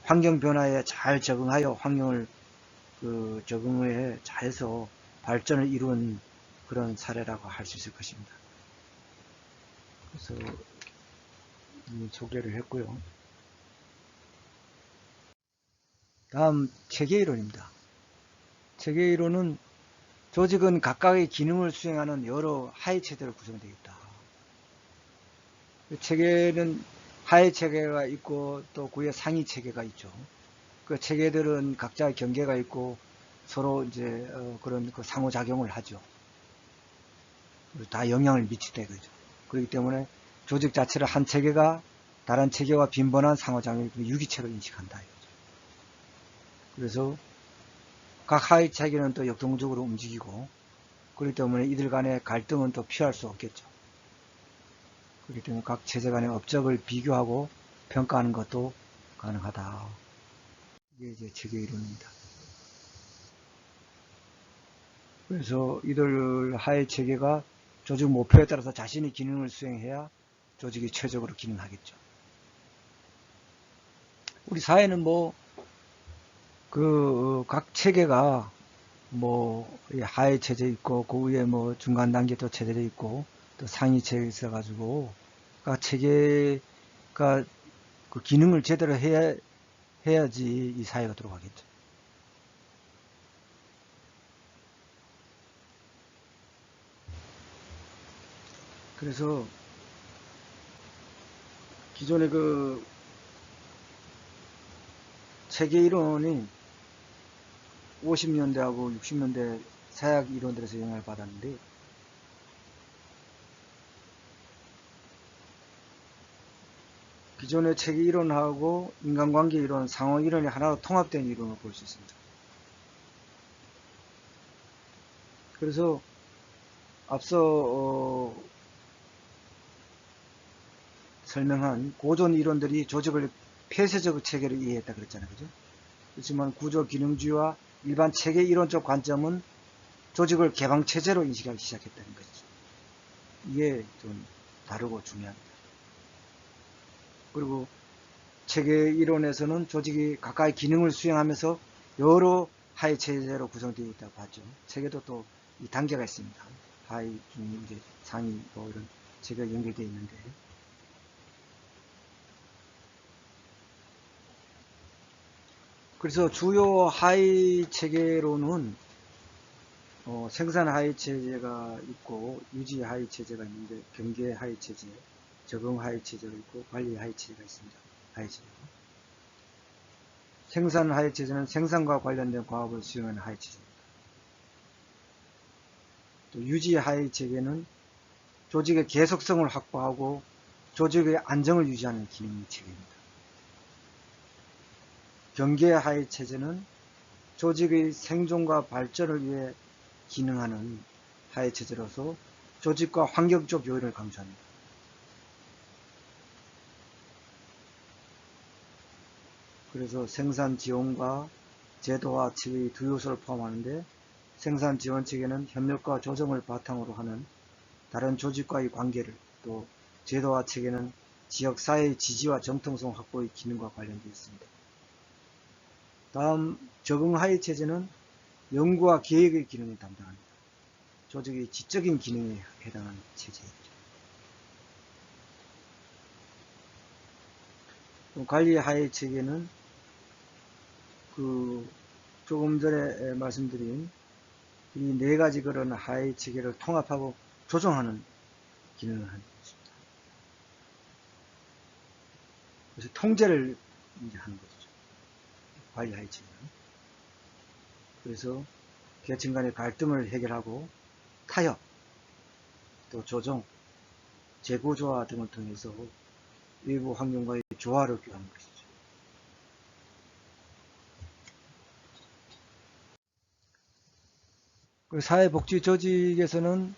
환경 변화에 잘 적응하여 환경을 적응에 잘해서 발전을 이룬 그런 사례라고 할 수 있을 것입니다. 그래서 소개를 했고요. 다음 체계이론입니다. 체계이론은 조직은 각각의 기능을 수행하는 여러 하위 체계로 구성되어 있다. 체계는 하위 체계가 있고 또 그의 상위 체계가 있죠. 그 체계들은 각자의 경계가 있고 서로 이제 그런 그 상호작용을 하죠. 다 영향을 미치다 이거죠. 그렇기 때문에 조직 자체를 한 체계가 다른 체계와 빈번한 상호작용을 유기체로 인식한다 이거죠. 그래서 각 하위 체계는 또 역동적으로 움직이고, 그렇기 때문에 이들 간의 갈등은 또 피할 수 없겠죠. 그렇기 때문에 각 체제 간의 업적을 비교하고 평가하는 것도 가능하다. 이게 이제 체계 이론입니다. 그래서 이들 하위 체계가 조직 목표에 따라서 자신의 기능을 수행해야 조직이 최적으로 기능하겠죠. 우리 사회는 각 체계가 하위 체제 있고, 그 위에 중간 단계 또 체제도 있고, 또 상위 체계 있어가지고, 각 체계가 그 기능을 제대로 해야지 이 사회가 돌아가겠죠. 그래서 기존의 그 체계 이론이 50년대하고 60년대 사약 이론들에서 영향을 받았는데, 기존의 체계 이론하고 인간관계 이론, 상호 이론이 하나로 통합된 이론을 볼 수 있습니다. 그래서 앞서 설명한 고전 이론들이 조직을 폐쇄적 체계로 이해했다 그랬잖아요. 그죠? 그렇지만 구조 기능주의와 일반 체계 이론적 관점은 조직을 개방 체제로 인식하기 시작했다는 것이죠. 이게 좀 다르고 중요합니다. 그리고 체계 이론에서는 조직이 각각의 기능을 수행하면서 여러 하위 체제로 구성되어 있다고 하죠. 체계도 또 이 단계가 있습니다. 하위, 중, 이제 상위 이런 체계가 연결되어 있는데, 그래서 주요 하위 체계로는 생산 하위 체제가 있고, 유지 하위 체제가 있는데, 경계 하위 체제, 적응 하위 체제가 있고, 관리 하위 체제가 있습니다. 하위 체제. 생산 하위 체제는 생산과 관련된 과업을 수행하는 하위 체제입니다. 또 유지 하위 체계는 조직의 계속성을 확보하고 조직의 안정을 유지하는 기능 체계입니다. 경계 하위 체제는 조직의 생존과 발전을 위해 기능하는 하위 체제로서 조직과 환경적 요인을 강조합니다. 그래서 생산 지원과 제도화 체계의 두 요소를 포함하는데, 생산 지원 체계는 협력과 조정을 바탕으로 하는 다른 조직과의 관계를, 또 제도화 체계는 지역 사회의 지지와 정통성 확보의 기능과 관련되어 있습니다. 다음 적응 하위 체제는 연구와 계획의 기능을 담당합니다. 조직의 지적인 기능에 해당하는 체제입니다. 관리 하위 체계는 조금 전에 말씀드린 이 네 가지 그런 하위 체계를 통합하고 조정하는 기능을 하는 것입니다. 그래서 통제를 이제 하는 것이죠. 관리 하위 체계는. 그래서 계층 간의 갈등을 해결하고 타협, 또 조정, 재고조화 등을 통해서 외부 환경과의 조화를 기하는 것이죠. 사회복지 조직에서는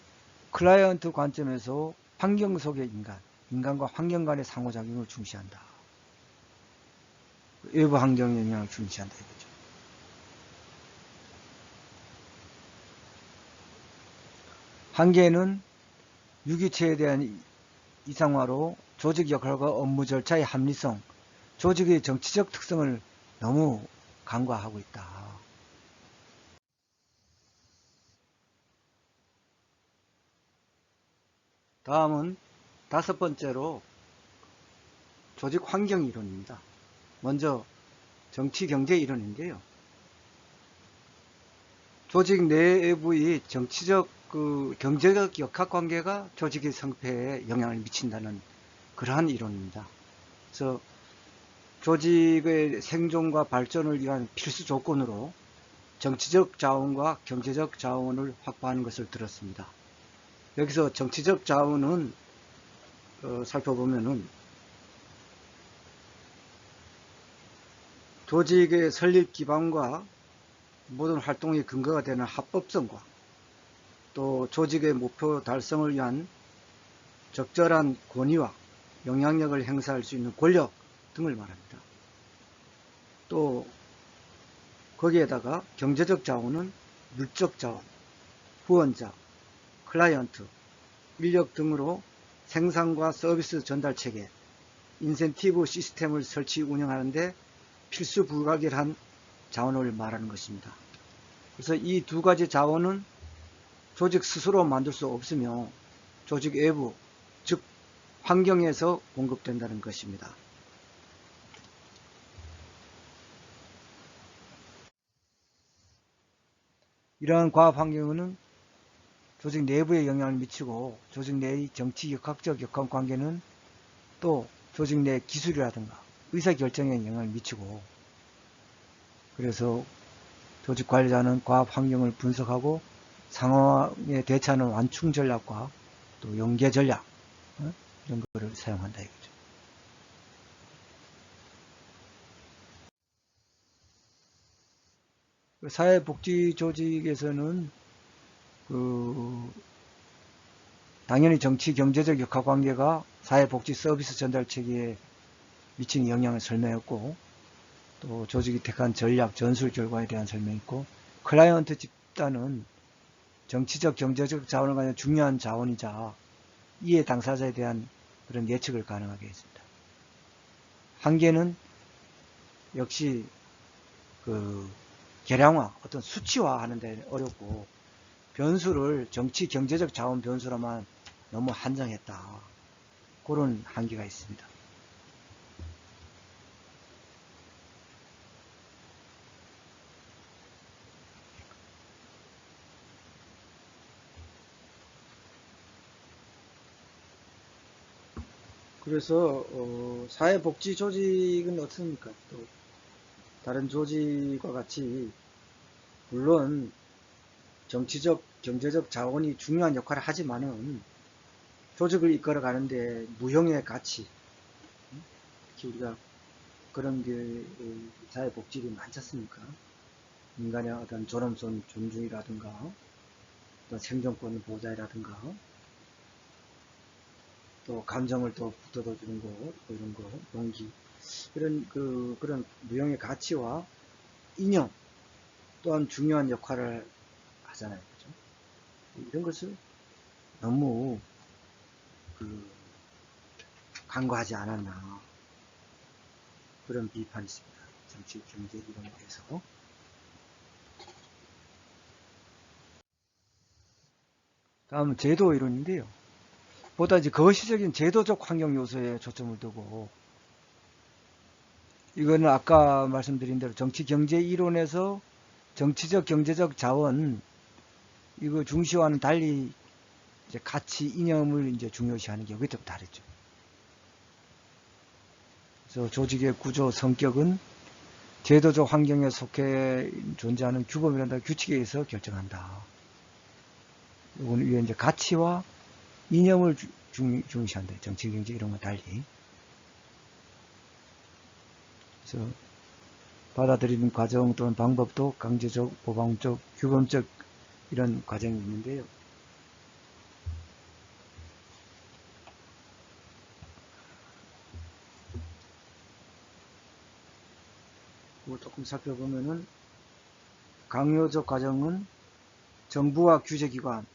클라이언트 관점에서 환경 속의 인간과 환경 간의 상호작용을 중시한다. 외부 환경 영향을 중시한다 이거죠. 한계는 유기체에 대한 이상화로 조직 역할과 업무 절차의 합리성, 조직의 정치적 특성을 너무 간과하고 있다. 다음은 다섯 번째로 조직 환경 이론입니다. 먼저 정치 경제 이론인데요. 조직 내부의 정치적 경제적 역학관계가 조직의 성패에 영향을 미친다는 그러한 이론입니다. 그래서 조직의 생존과 발전을 위한 필수 조건으로 정치적 자원과 경제적 자원을 확보하는 것을 들었습니다. 여기서 정치적 자원은 살펴보면은 조직의 설립 기반과 모든 활동의 근거가 되는 합법성과 또 조직의 목표 달성을 위한 적절한 권위와 영향력을 행사할 수 있는 권력 등을 말합니다. 또 거기에다가 경제적 자원은 물적 자원, 후원자, 클라이언트, 인력 등으로 생산과 서비스 전달 체계, 인센티브 시스템을 설치 운영하는데 필수 불가결한 자원을 말하는 것입니다. 그래서 이 두 가지 자원은 조직 스스로 만들 수 없으며 조직 외부, 즉 환경에서 공급된다는 것입니다. 이러한 과학 환경은 조직 내부에 영향을 미치고 조직 내의 정치 역학적 역학관계는 또 조직 내 기술이라든가 의사결정에 영향을 미치고, 그래서 조직 관리자는 과학 환경을 분석하고 상황에 대처하는 완충 전략과 또 연계 전략, 이런 거를 사용한다 이거죠. 사회복지 조직에서는 당연히 정치 경제적 역학관계가 사회복지 서비스 전달 체계에 미치는 영향을 설명했고, 또 조직이 택한 전략, 전술 결과에 대한 설명이 있고, 클라이언트 집단은 정치적, 경제적 자원을 가진 중요한 자원이자 이해 당사자에 대한 그런 예측을 가능하게 했습니다. 한계는 역시 계량화, 어떤 수치화 하는데 어렵고, 변수를 정치, 경제적 자원 변수로만 너무 한정했다. 그런 한계가 있습니다. 그래서 사회복지 조직은 어떻습니까? 또 다른 조직과 같이 물론 정치적, 경제적 자원이 중요한 역할을 하지만은 조직을 이끌어 가는데 무형의 가치, 특히 우리가 그런 게 사회복지들이 많지 않습니까? 인간의 어떤 존엄성 존중이라든가 또 생존권 보장이라든가 또 감정을 또 붙들어주는 거, 이런 거, 용기, 그런 무형의 가치와 이념 또한 중요한 역할을 하잖아요. 그죠? 이런 것을 너무 간과하지 않았나, 그런 비판이 있습니다. 정치, 경제 이런 거에서. 다음은 제도 이론인데요. 보다 이제 거시적인 제도적 환경 요소에 초점을 두고, 이거는 아까 말씀드린 대로 정치 경제 이론에서 정치적 경제적 자원 이거 중시와는 달리 이제 가치 이념을 이제 중요시하는 게 여기 좀 다르죠. 그래서 조직의 구조 성격은 제도적 환경에 속해 존재하는 규범이란다 규칙에 의해서 결정한다. 이거는 위에 이제 가치와 이념을 중시한다. 정치 경제 이런 거 달리. 그래서 받아들이는 과정 또는 방법도 강제적, 모방적, 규범적 이런 과정이 있는데요. 그걸 조금 살펴보면은 강요적 과정은 정부와 규제기관,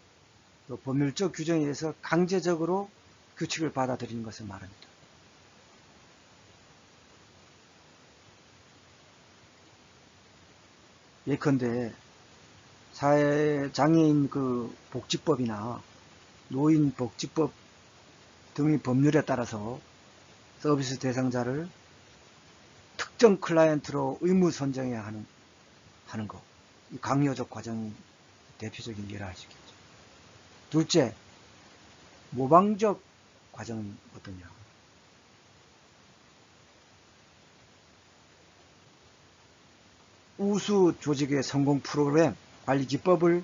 또 법률적 규정에 의해서 강제적으로 규칙을 받아들이는 것을 말합니다. 예컨대 사회장애인 복지법이나 노인복지법 등의 법률에 따라서 서비스 대상자를 특정 클라이언트로 의무 선정해야 하는 것. 이 강요적 과정이 대표적인 예를 할 수 있겠죠. 둘째, 모방적 과정은 어떠냐. 우수 조직의 성공 프로그램 관리 기법을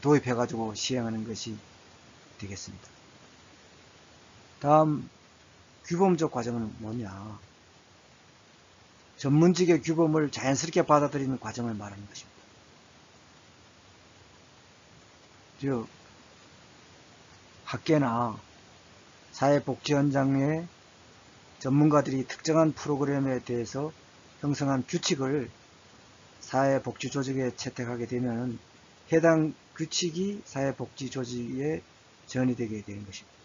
도입해가지고 시행하는 것이 되겠습니다. 다음, 규범적 과정은 뭐냐. 전문직의 규범을 자연스럽게 받아들이는 과정을 말하는 것입니다. 즉, 학계나 사회복지 현장의 전문가들이 특정한 프로그램에 대해서 형성한 규칙을 사회복지 조직에 채택하게 되면 해당 규칙이 사회복지 조직에 전이되게 되는 것입니다.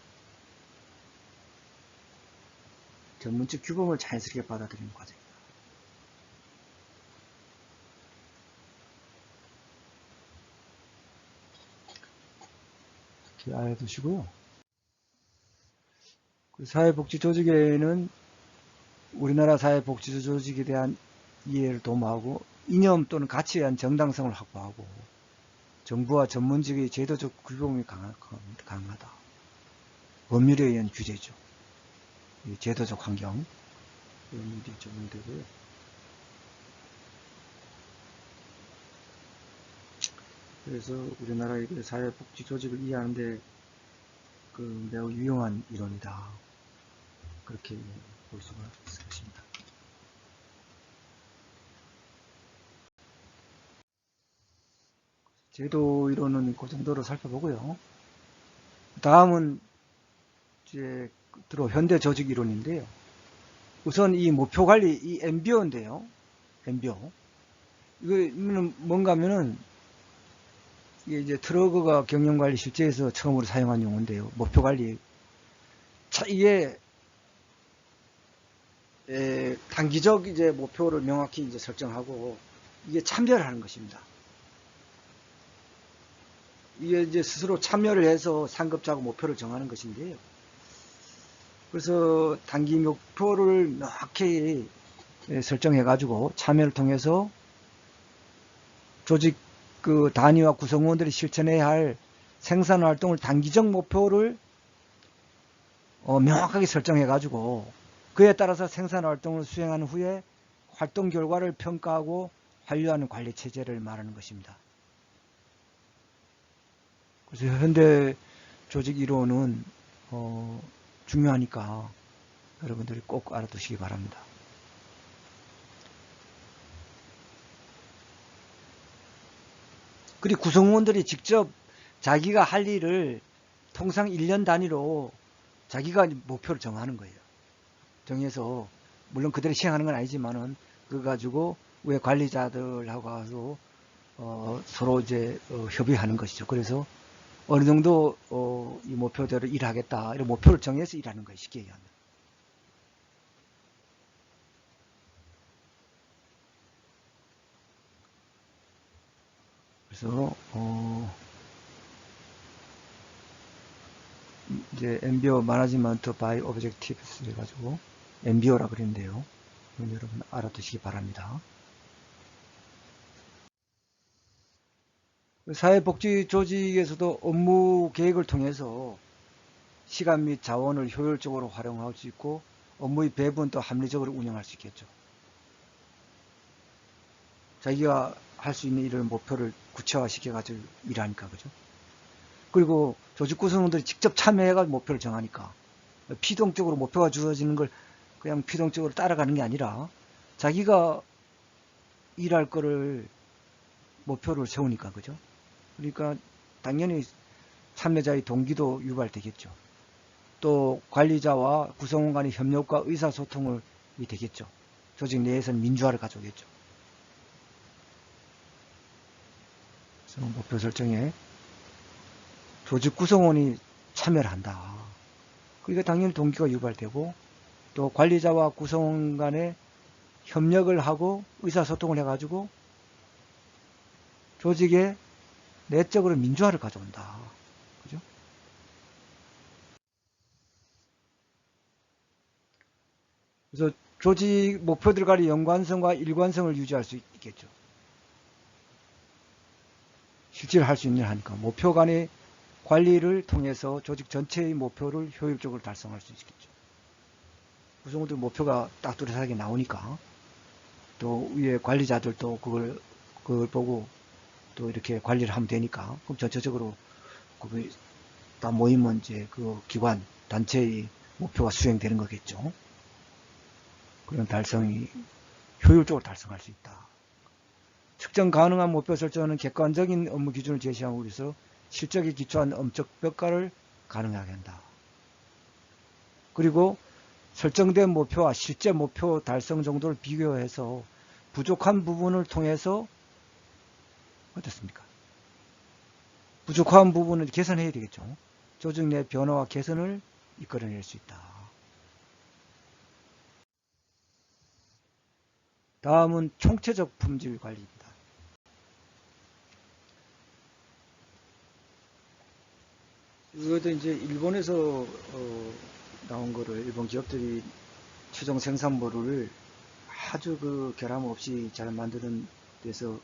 전문적 규범을 자연스럽게 받아들이는 과정입니다. 이렇게 알아두시고요. 사회복지 조직에는 우리나라 사회복지 조직에 대한 이해를 도모하고 이념 또는 가치에 대한 정당성을 확보하고 정부와 전문직의 제도적 규범이 강하다. 법률에 의한 규제죠. 제도적 환경 이런 일이 적용되고요. 그래서 우리나라의 사회복지 조직을 이해하는데 매우 유용한 이론이다. 그렇게 볼 수가 있을 것입니다. 제도 이론은 그 정도로 살펴보고요. 다음은 이제 현대 조직 이론인데요. 우선 이 목표 관리, 이 MBO인데요. MBO. 이거는 뭔가 하면은 이게 이제 트러그가 경영관리 실제에서 처음으로 사용한 용어인데요. 목표 관리. 이게 단기적 이제 목표를 명확히 이제 설정하고 이게 참여를 하는 것입니다. 이게 이제 스스로 참여를 해서 상급자고 목표를 정하는 것인데요. 그래서 단기 목표를 명확히 설정해가지고 참여를 통해서 조직 단위와 구성원들이 실천해야 할 생산활동을 단기적 목표를 명확하게 설정해가지고 그에 따라서 생산활동을 수행한 후에 활동 결과를 평가하고 완료하는 관리체제를 말하는 것입니다. 그래서 현대 조직 이론은 중요하니까 여러분들이 꼭 알아두시기 바랍니다. 그리고 구성원들이 직접 자기가 할 일을 통상 1년 단위로 자기가 목표를 정하는 거예요. 정해서 물론 그대로 시행하는 건 아니지만은 그거 가지고 위에 관리자들하고 가서 서로 이제 협의하는 것이죠. 그래서 어느 정도 이 목표대로 일하겠다 이런 목표를 정해서 일하는 거예요. 쉽게 얘기하면. 그래서 이제 MBO Management by Objectives 해가지고 MBO라 그랬는데요. 여러분 알아두시기 바랍니다. 사회복지 조직에서도 업무 계획을 통해서 시간 및 자원을 효율적으로 활용할 수 있고 업무의 배분도 합리적으로 운영할 수 있겠죠. 자기가 할 수 있는 일을 목표를 구체화시켜가지고 일하니까 그죠. 그리고 조직 구성원들이 직접 참여해가지고 목표를 정하니까 피동적으로 목표가 주어지는 걸 그냥 피동적으로 따라가는 게 아니라 자기가 일할 거를 목표를 세우니까 그죠. 그러니까 당연히 참여자의 동기도 유발되겠죠. 또 관리자와 구성원 간의 협력과 의사소통이 되겠죠. 조직 내에서는 민주화를 가져오겠죠. 그래서 목표 설정에 조직 구성원이 참여를 한다. 그러니까 당연히 동기가 유발되고 또 관리자와 구성원 간에 협력을 하고 의사소통을 해가지고 조직의 내적으로 민주화를 가져온다. 그죠? 그래서 조직 목표들 간의 연관성과 일관성을 유지할 수 있겠죠. 실제로 할 수 있는 일 하니까 목표 간의 관리를 통해서 조직 전체의 목표를 효율적으로 달성할 수 있겠죠. 구성원들 목표가 딱 뚜렷하게 나오니까 또 위에 관리자들도 그걸 보고 또 이렇게 관리를 하면 되니까 그럼 전체적으로 다 모이면 이제 그 기관 단체의 목표가 수행되는 거겠죠. 그런 달성이 효율적으로 달성할 수 있다. 측정 가능한 목표 설정은 객관적인 업무 기준을 제시하고 있어 실적에 기초한 엄적 평가를 가능하게 한다. 그리고 설정된 목표와 실제 목표 달성 정도를 비교해서 부족한 부분을 통해서 어떻습니까? 부족한 부분을 개선해야 되겠죠. 조직 내 변화와 개선을 이끌어낼 수 있다. 다음은 총체적 품질 관리입니다. 이것도 이제 일본에서 나온 거를 일본 기업들이 최종 생산물을 아주 그 결함 없이 잘 만드는 데서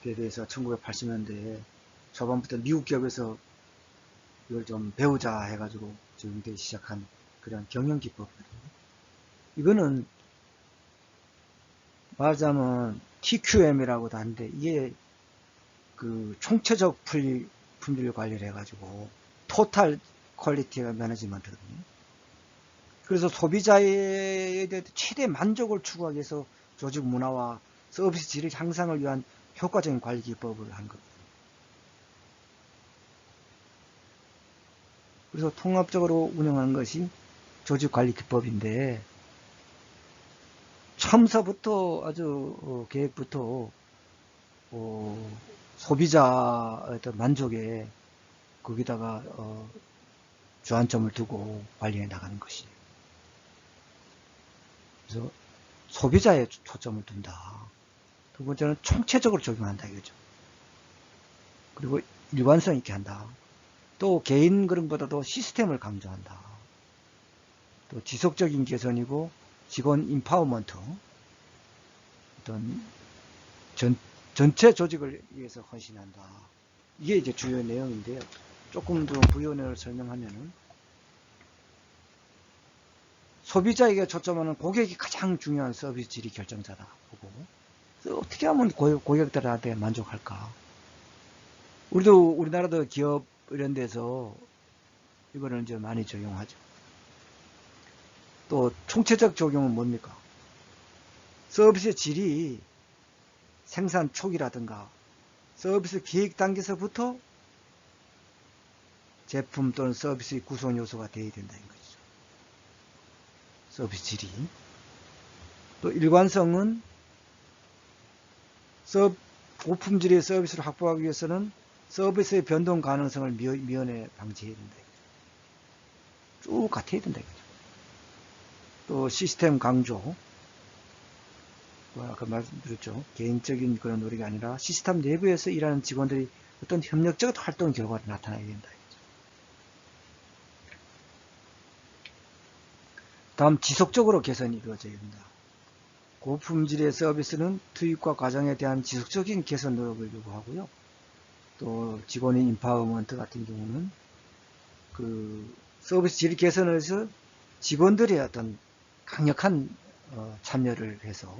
에 대해서 1980년대에 초반부터 미국 기업에서 이걸 좀 배우자 해가지고 적용되기 시작한 그런 경영 기법이거든요. 이거는 말하자면 TQM이라고도 하는데 이게 그 총체적 품질 관리를 해가지고 토탈 퀄리티 매니지먼트거든요. 그래서 소비자에 대해 최대 만족을 추구하기 위해서 조직 문화와 서비스 질의 향상을 위한 효과적인 관리 기법을 한 겁니다. 그래서 통합적으로 운영하는 것이 조직 관리 기법인데 처음서부터 아주 계획부터 소비자 어떤 만족에 거기다가 주안점을 두고 관리해 나가는 것이에요. 그래서 소비자에 초점을 둔다. 두 번째는 총체적으로 적용한다 이거죠. 그리고 일관성 있게 한다. 또 개인 그릇보다도 시스템을 강조한다. 또 지속적인 개선이고 직원 인파워먼트, 어떤 전체 조직을 위해서 헌신한다. 이게 이제 주요 내용인데요. 조금 더 부연 내용을 설명하면은 소비자에게 초점하는 고객이 가장 중요한 서비스 질이 결정자다 보고 어떻게 하면 고객들한테 만족할까? 우리나라도 기업 이런 데서 이거를 이제 많이 적용하죠. 또 총체적 적용은 뭡니까? 서비스 질이 생산 초기라든가 서비스 계획 단계에서부터 제품 또는 서비스의 구성 요소가 되어야 된다는 거죠. 서비스 질이. 또 일관성은 고품질의 서비스를 확보하기 위해서는 서비스의 변동 가능성을 미연에 방지해야 된다. 쭉 같아야 된다. 또 시스템 강조. 아까 말씀드렸죠. 개인적인 그런 노력이 아니라 시스템 내부에서 일하는 직원들이 어떤 협력적 활동 결과로 나타나야 된다. 다음 지속적으로 개선이 이루어져야 된다. 고품질의 서비스는 투입과 과정에 대한 지속적인 개선 노력을 요구하고요. 또 직원의 인파워먼트 같은 경우는 그 서비스 질 개선을 해서 직원들의 어떤 강력한 참여를 해서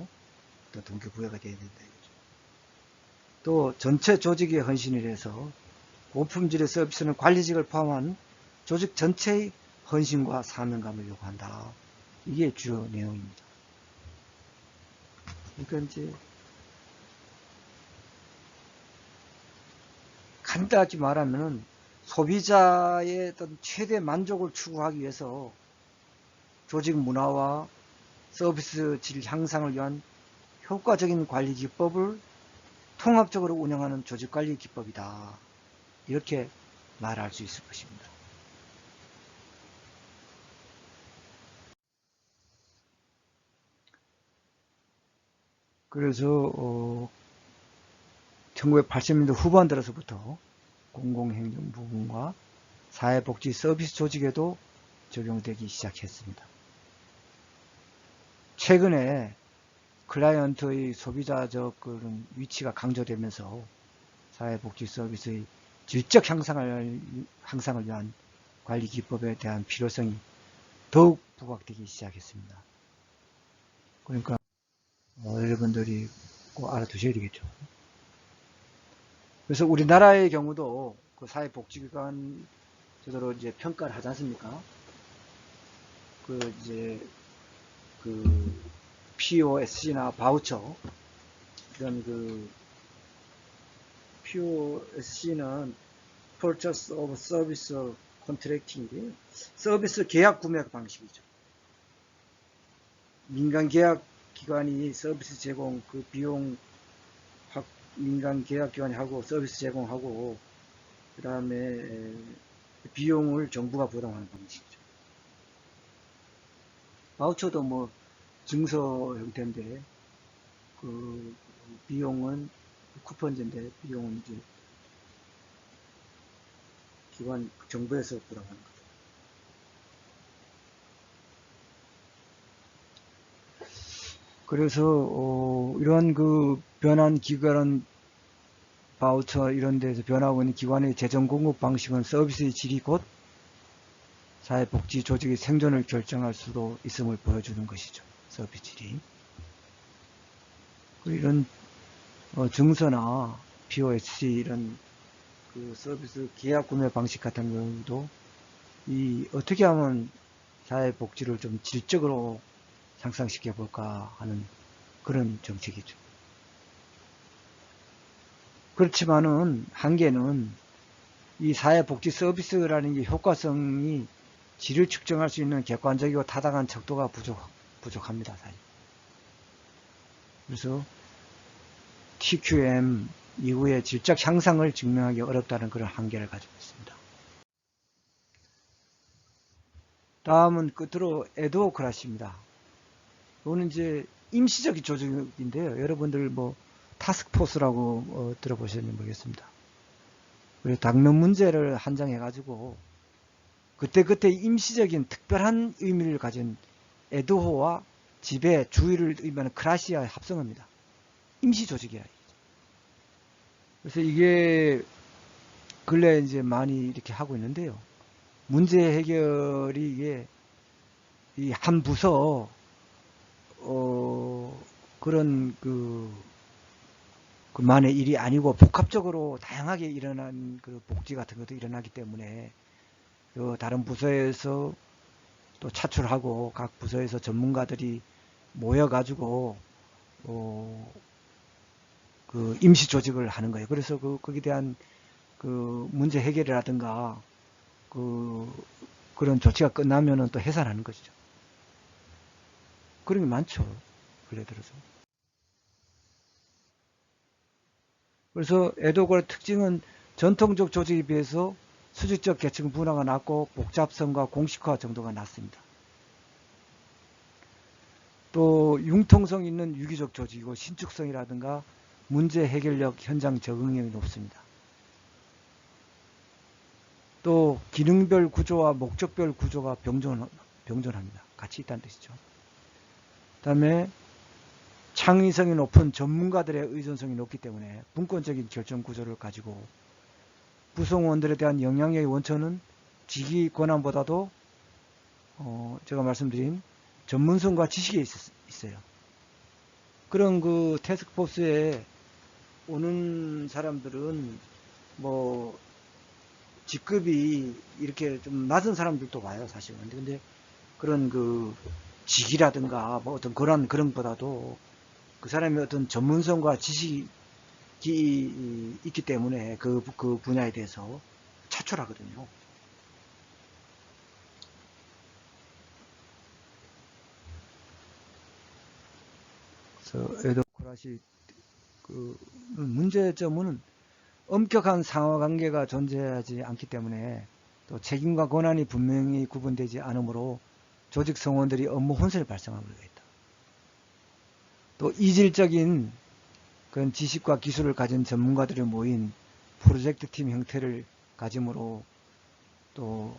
또 동기부여가 되어야 된다. 또 전체 조직의 헌신을 해서 고품질의 서비스는 관리직을 포함한 조직 전체의 헌신과 사명감을 요구한다. 이게 주요 내용입니다. 그러니까 이제 간단하게 말하면 소비자의 어떤 최대 만족을 추구하기 위해서 조직 문화와 서비스 질 향상을 위한 효과적인 관리 기법을 통합적으로 운영하는 조직 관리 기법이다. 이렇게 말할 수 있을 것입니다. 그래서 1980년대 후반 들어서부터 공공행정 부문과 사회복지 서비스 조직에도 적용되기 시작했습니다. 최근에 클라이언트의 소비자적 그런 위치가 강조되면서 사회복지 서비스의 질적 향상을 위한 관리 기법에 대한 필요성이 더욱 부각되기 시작했습니다. 그러니까 여러분들이 꼭 알아두셔야 되겠죠. 그래서 우리나라의 경우도 그 사회복지기관 제대로 이제 평가를 하지 않습니까? 그 이제 그 POSC나 바우처 이런 그 POSC는 Purchase of Service Contracting인데요. 서비스 계약 구매 방식이죠. 민간 계약 기관이 서비스 제공 그 비용 민간 계약 기관이 하고 서비스 제공하고 그 다음에 비용을 정부가 부담하는 방식이죠. 바우처도 뭐 증서 형태인데 그 비용은 쿠폰제인데 비용은 이제 기관 정부에서 부담하는 거죠. 그래서 이런 그 변한 기관 바우처 이런 데서 변하고 있는 기관의 재정 공급 방식은 서비스의 질이 곧 사회복지 조직의 생존을 결정할 수도 있음을 보여주는 것이죠. 서비스 질이. 이런 증서나 POSC 이런 그 서비스 계약 구매 방식 같은 경우도 어떻게 하면 사회복지를 좀 질적으로 향상시켜 볼까 하는 그런 정책이죠. 그렇지만은 한계는 이 사회복지 서비스라는 게 효과성이 질을 측정할 수 있는 객관적이고 타당한 척도가 부족합니다. 사실. 그래서 TQM 이후의 질적 향상을 증명하기 어렵다는 그런 한계를 가지고 있습니다. 다음은 끝으로 에도크라시입니다. 이거는 이제 임시적인 조직인데요. 여러분들 뭐 타스크포스라고 들어보셨는지 모르겠습니다. 그리고 당면 문제를 한정해가지고 그때그때 임시적인 특별한 의미를 가진 에도호와 지배, 주의를 의미하는 크라시아의 합성어입니다. 임시 조직이라. 그래서 이게 근래 이제 많이 이렇게 하고 있는데요. 문제 해결이 이게 이 한 부서 그런 그만의 일이 아니고 복합적으로 다양하게 일어난 그 복지 같은 것도 일어나기 때문에 다른 부서에서 또 차출하고 각 부서에서 전문가들이 모여가지고 그 임시 조직을 하는 거예요. 그래서 거기에 대한 그 문제 해결이라든가 그런 조치가 끝나면은 또 해산하는 것이죠. 그런 게 많죠. 근래 들어서. 그래서 에도골의 특징은 전통적 조직에 비해서 수직적 계층 분화가 낮고 복잡성과 공식화 정도가 낮습니다. 또 융통성 있는 유기적 조직이고 신축성이라든가 문제 해결력, 현장 적응력이 높습니다. 또 기능별 구조와 목적별 구조가 병존합니다. 같이 있다는 뜻이죠. 그 다음에 창의성이 높은 전문가들의 의존성이 높기 때문에 분권적인 결정 구조를 가지고 구성원들에 대한 영향력의 원천은 직위 권한보다도 제가 말씀드린 전문성과 지식에 있어요. 그런 그 태스크포스에 오는 사람들은 뭐 직급이 이렇게 좀 낮은 사람들도 와요, 사실은. 근데 그런 그 직이라든가 뭐 어떤 그런 것보다도 그 사람의 어떤 전문성과 지식이 있기 때문에 그 분야에 대해서 차출하거든요. 그래서 에도크라시 그 문제점은 엄격한 상하관계가 존재하지 않기 때문에 또 책임과 권한이 분명히 구분되지 않으므로 조직 성원들이 업무 혼선을 발생하고 있다. 또 이질적인 그런 지식과 기술을 가진 전문가들이 모인 프로젝트 팀 형태를 가짐으로 또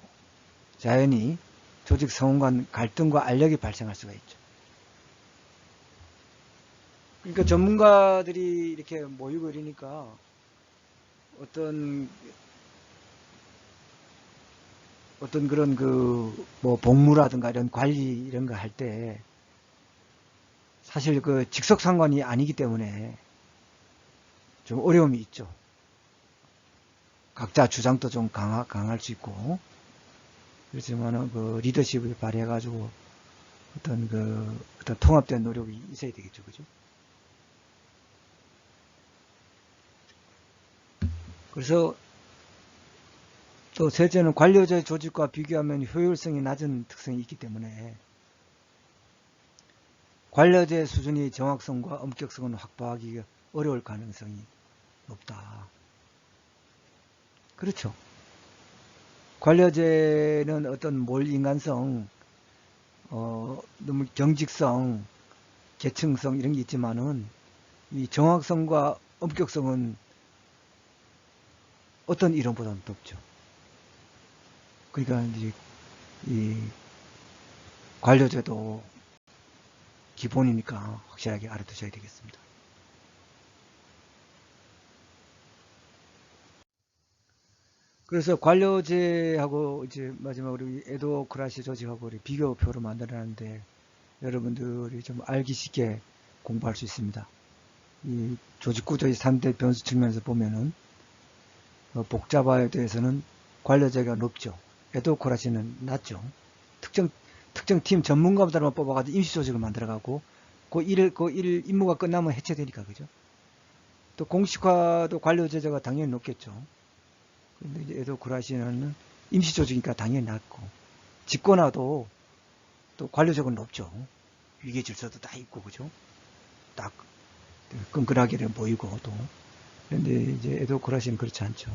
자연히 조직 성원 간 갈등과 알력이 발생할 수가 있죠. 그러니까 전문가들이 이렇게 모이고 이러니까 어떤 그런 뭐 복무라든가 이런 관리 이런 거 할 때 사실 그 직속 상관이 아니기 때문에 좀 어려움이 있죠. 각자 주장도 좀 강할 수 있고 그렇지만 그 리더십을 발휘해 가지고 어떤 통합된 노력이 있어야 되겠죠. 그죠? 그래서 또 셋째는 관료제 조직과 비교하면 효율성이 낮은 특성이 있기 때문에 관료제 수준의 정확성과 엄격성은 확보하기 어려울 가능성이 높다. 그렇죠. 관료제는 어떤 인간성, 너무 경직성, 계층성 이런 게 있지만은 이 정확성과 엄격성은 어떤 이론보다는 높죠. 그러니까 이제 이 관료제도 기본이니까 확실하게 알아두셔야 되겠습니다. 그래서 관료제하고 이제 마지막으로 우리 에도크라시 조직하고 우리 비교표를 만들어놨는데 여러분들이 좀 알기 쉽게 공부할 수 있습니다. 이 조직구조의 3대 변수 측면에서 보면은 복잡화에 대해서는 관료제가 높죠. 에도크라시는 낮죠. 특정 팀 전문가들만 뽑아가지고 임시조직을 만들어가고 그 일 임무가 끝나면 해체되니까 그죠. 또 공식화도 관료제도가 당연히 높겠죠. 근데 이제 에도크라시는 임시조직이니까 당연히 낮고 집권화도 또 관료적은 높죠. 위계 질서도 다 있고 그죠. 딱 끈끈하게 보이고 또 그런데 이제 에도크라시는 그렇지 않죠.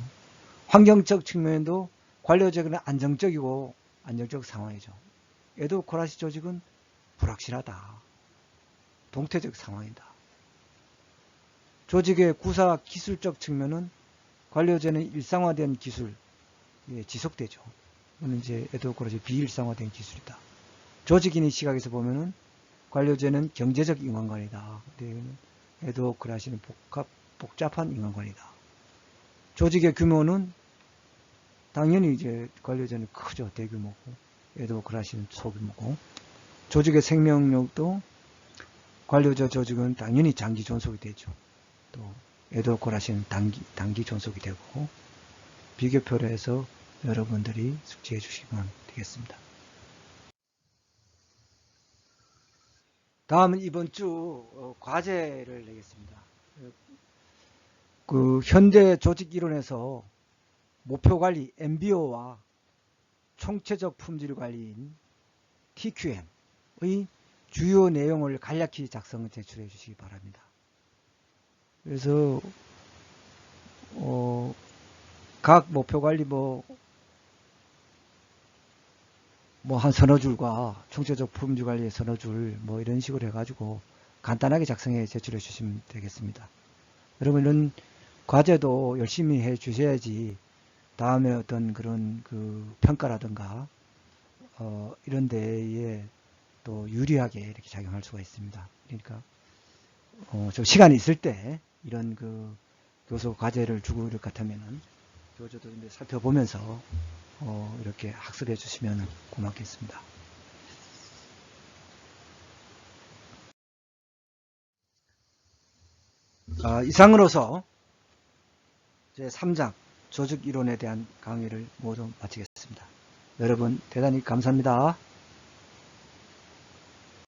환경적 측면도 관료제도는 안정적이고 안정적 상황이죠. 에도크라시 조직은 불확실하다. 동태적 상황이다. 조직의 구사 기술적 측면은 관료제는 일상화된 기술, 지속되죠. 이는 이제 에도크라시 비일상화된 기술이다. 조직인의 시각에서 보면은 관료제는 경제적 인간관이다. 에도크라시는 복잡한 인간관이다. 조직의 규모는 당연히 이제 관료제는 크죠. 대규모고 에도크라시는 소규모고 조직의 생명력도 관료제 조직은 당연히 장기 존속이 되죠. 또 에도크라시는 단기 존속이 되고 비교표로 해서 여러분들이 숙지해 주시면 되겠습니다. 다음은 이번 주 과제를 내겠습니다. 그 현대 조직 이론에서 목표 관리 MBO와 총체적 품질 관리인 TQM의 주요 내용을 간략히 작성을 제출해 주시기 바랍니다. 그래서 각 목표 관리 한 서너 줄과 총체적 품질 관리의 서너 줄 이런 식으로 해가지고 간단하게 작성해 제출해 주시면 되겠습니다. 여러분은 과제도 열심히 해 주셔야지 다음에 어떤 그런 그 평가라든가 이런 데에 또 유리하게 이렇게 작용할 수가 있습니다. 그러니까 좀 시간이 있을 때 이런 그 교수 과제를 주고 이럴 것 같으면은 교조도 살펴보면서 이렇게 학습해 주시면 고맙겠습니다. 이상으로서 제 3장 조직 이론에 대한 강의를 모두 마치겠습니다. 여러분 대단히 감사합니다.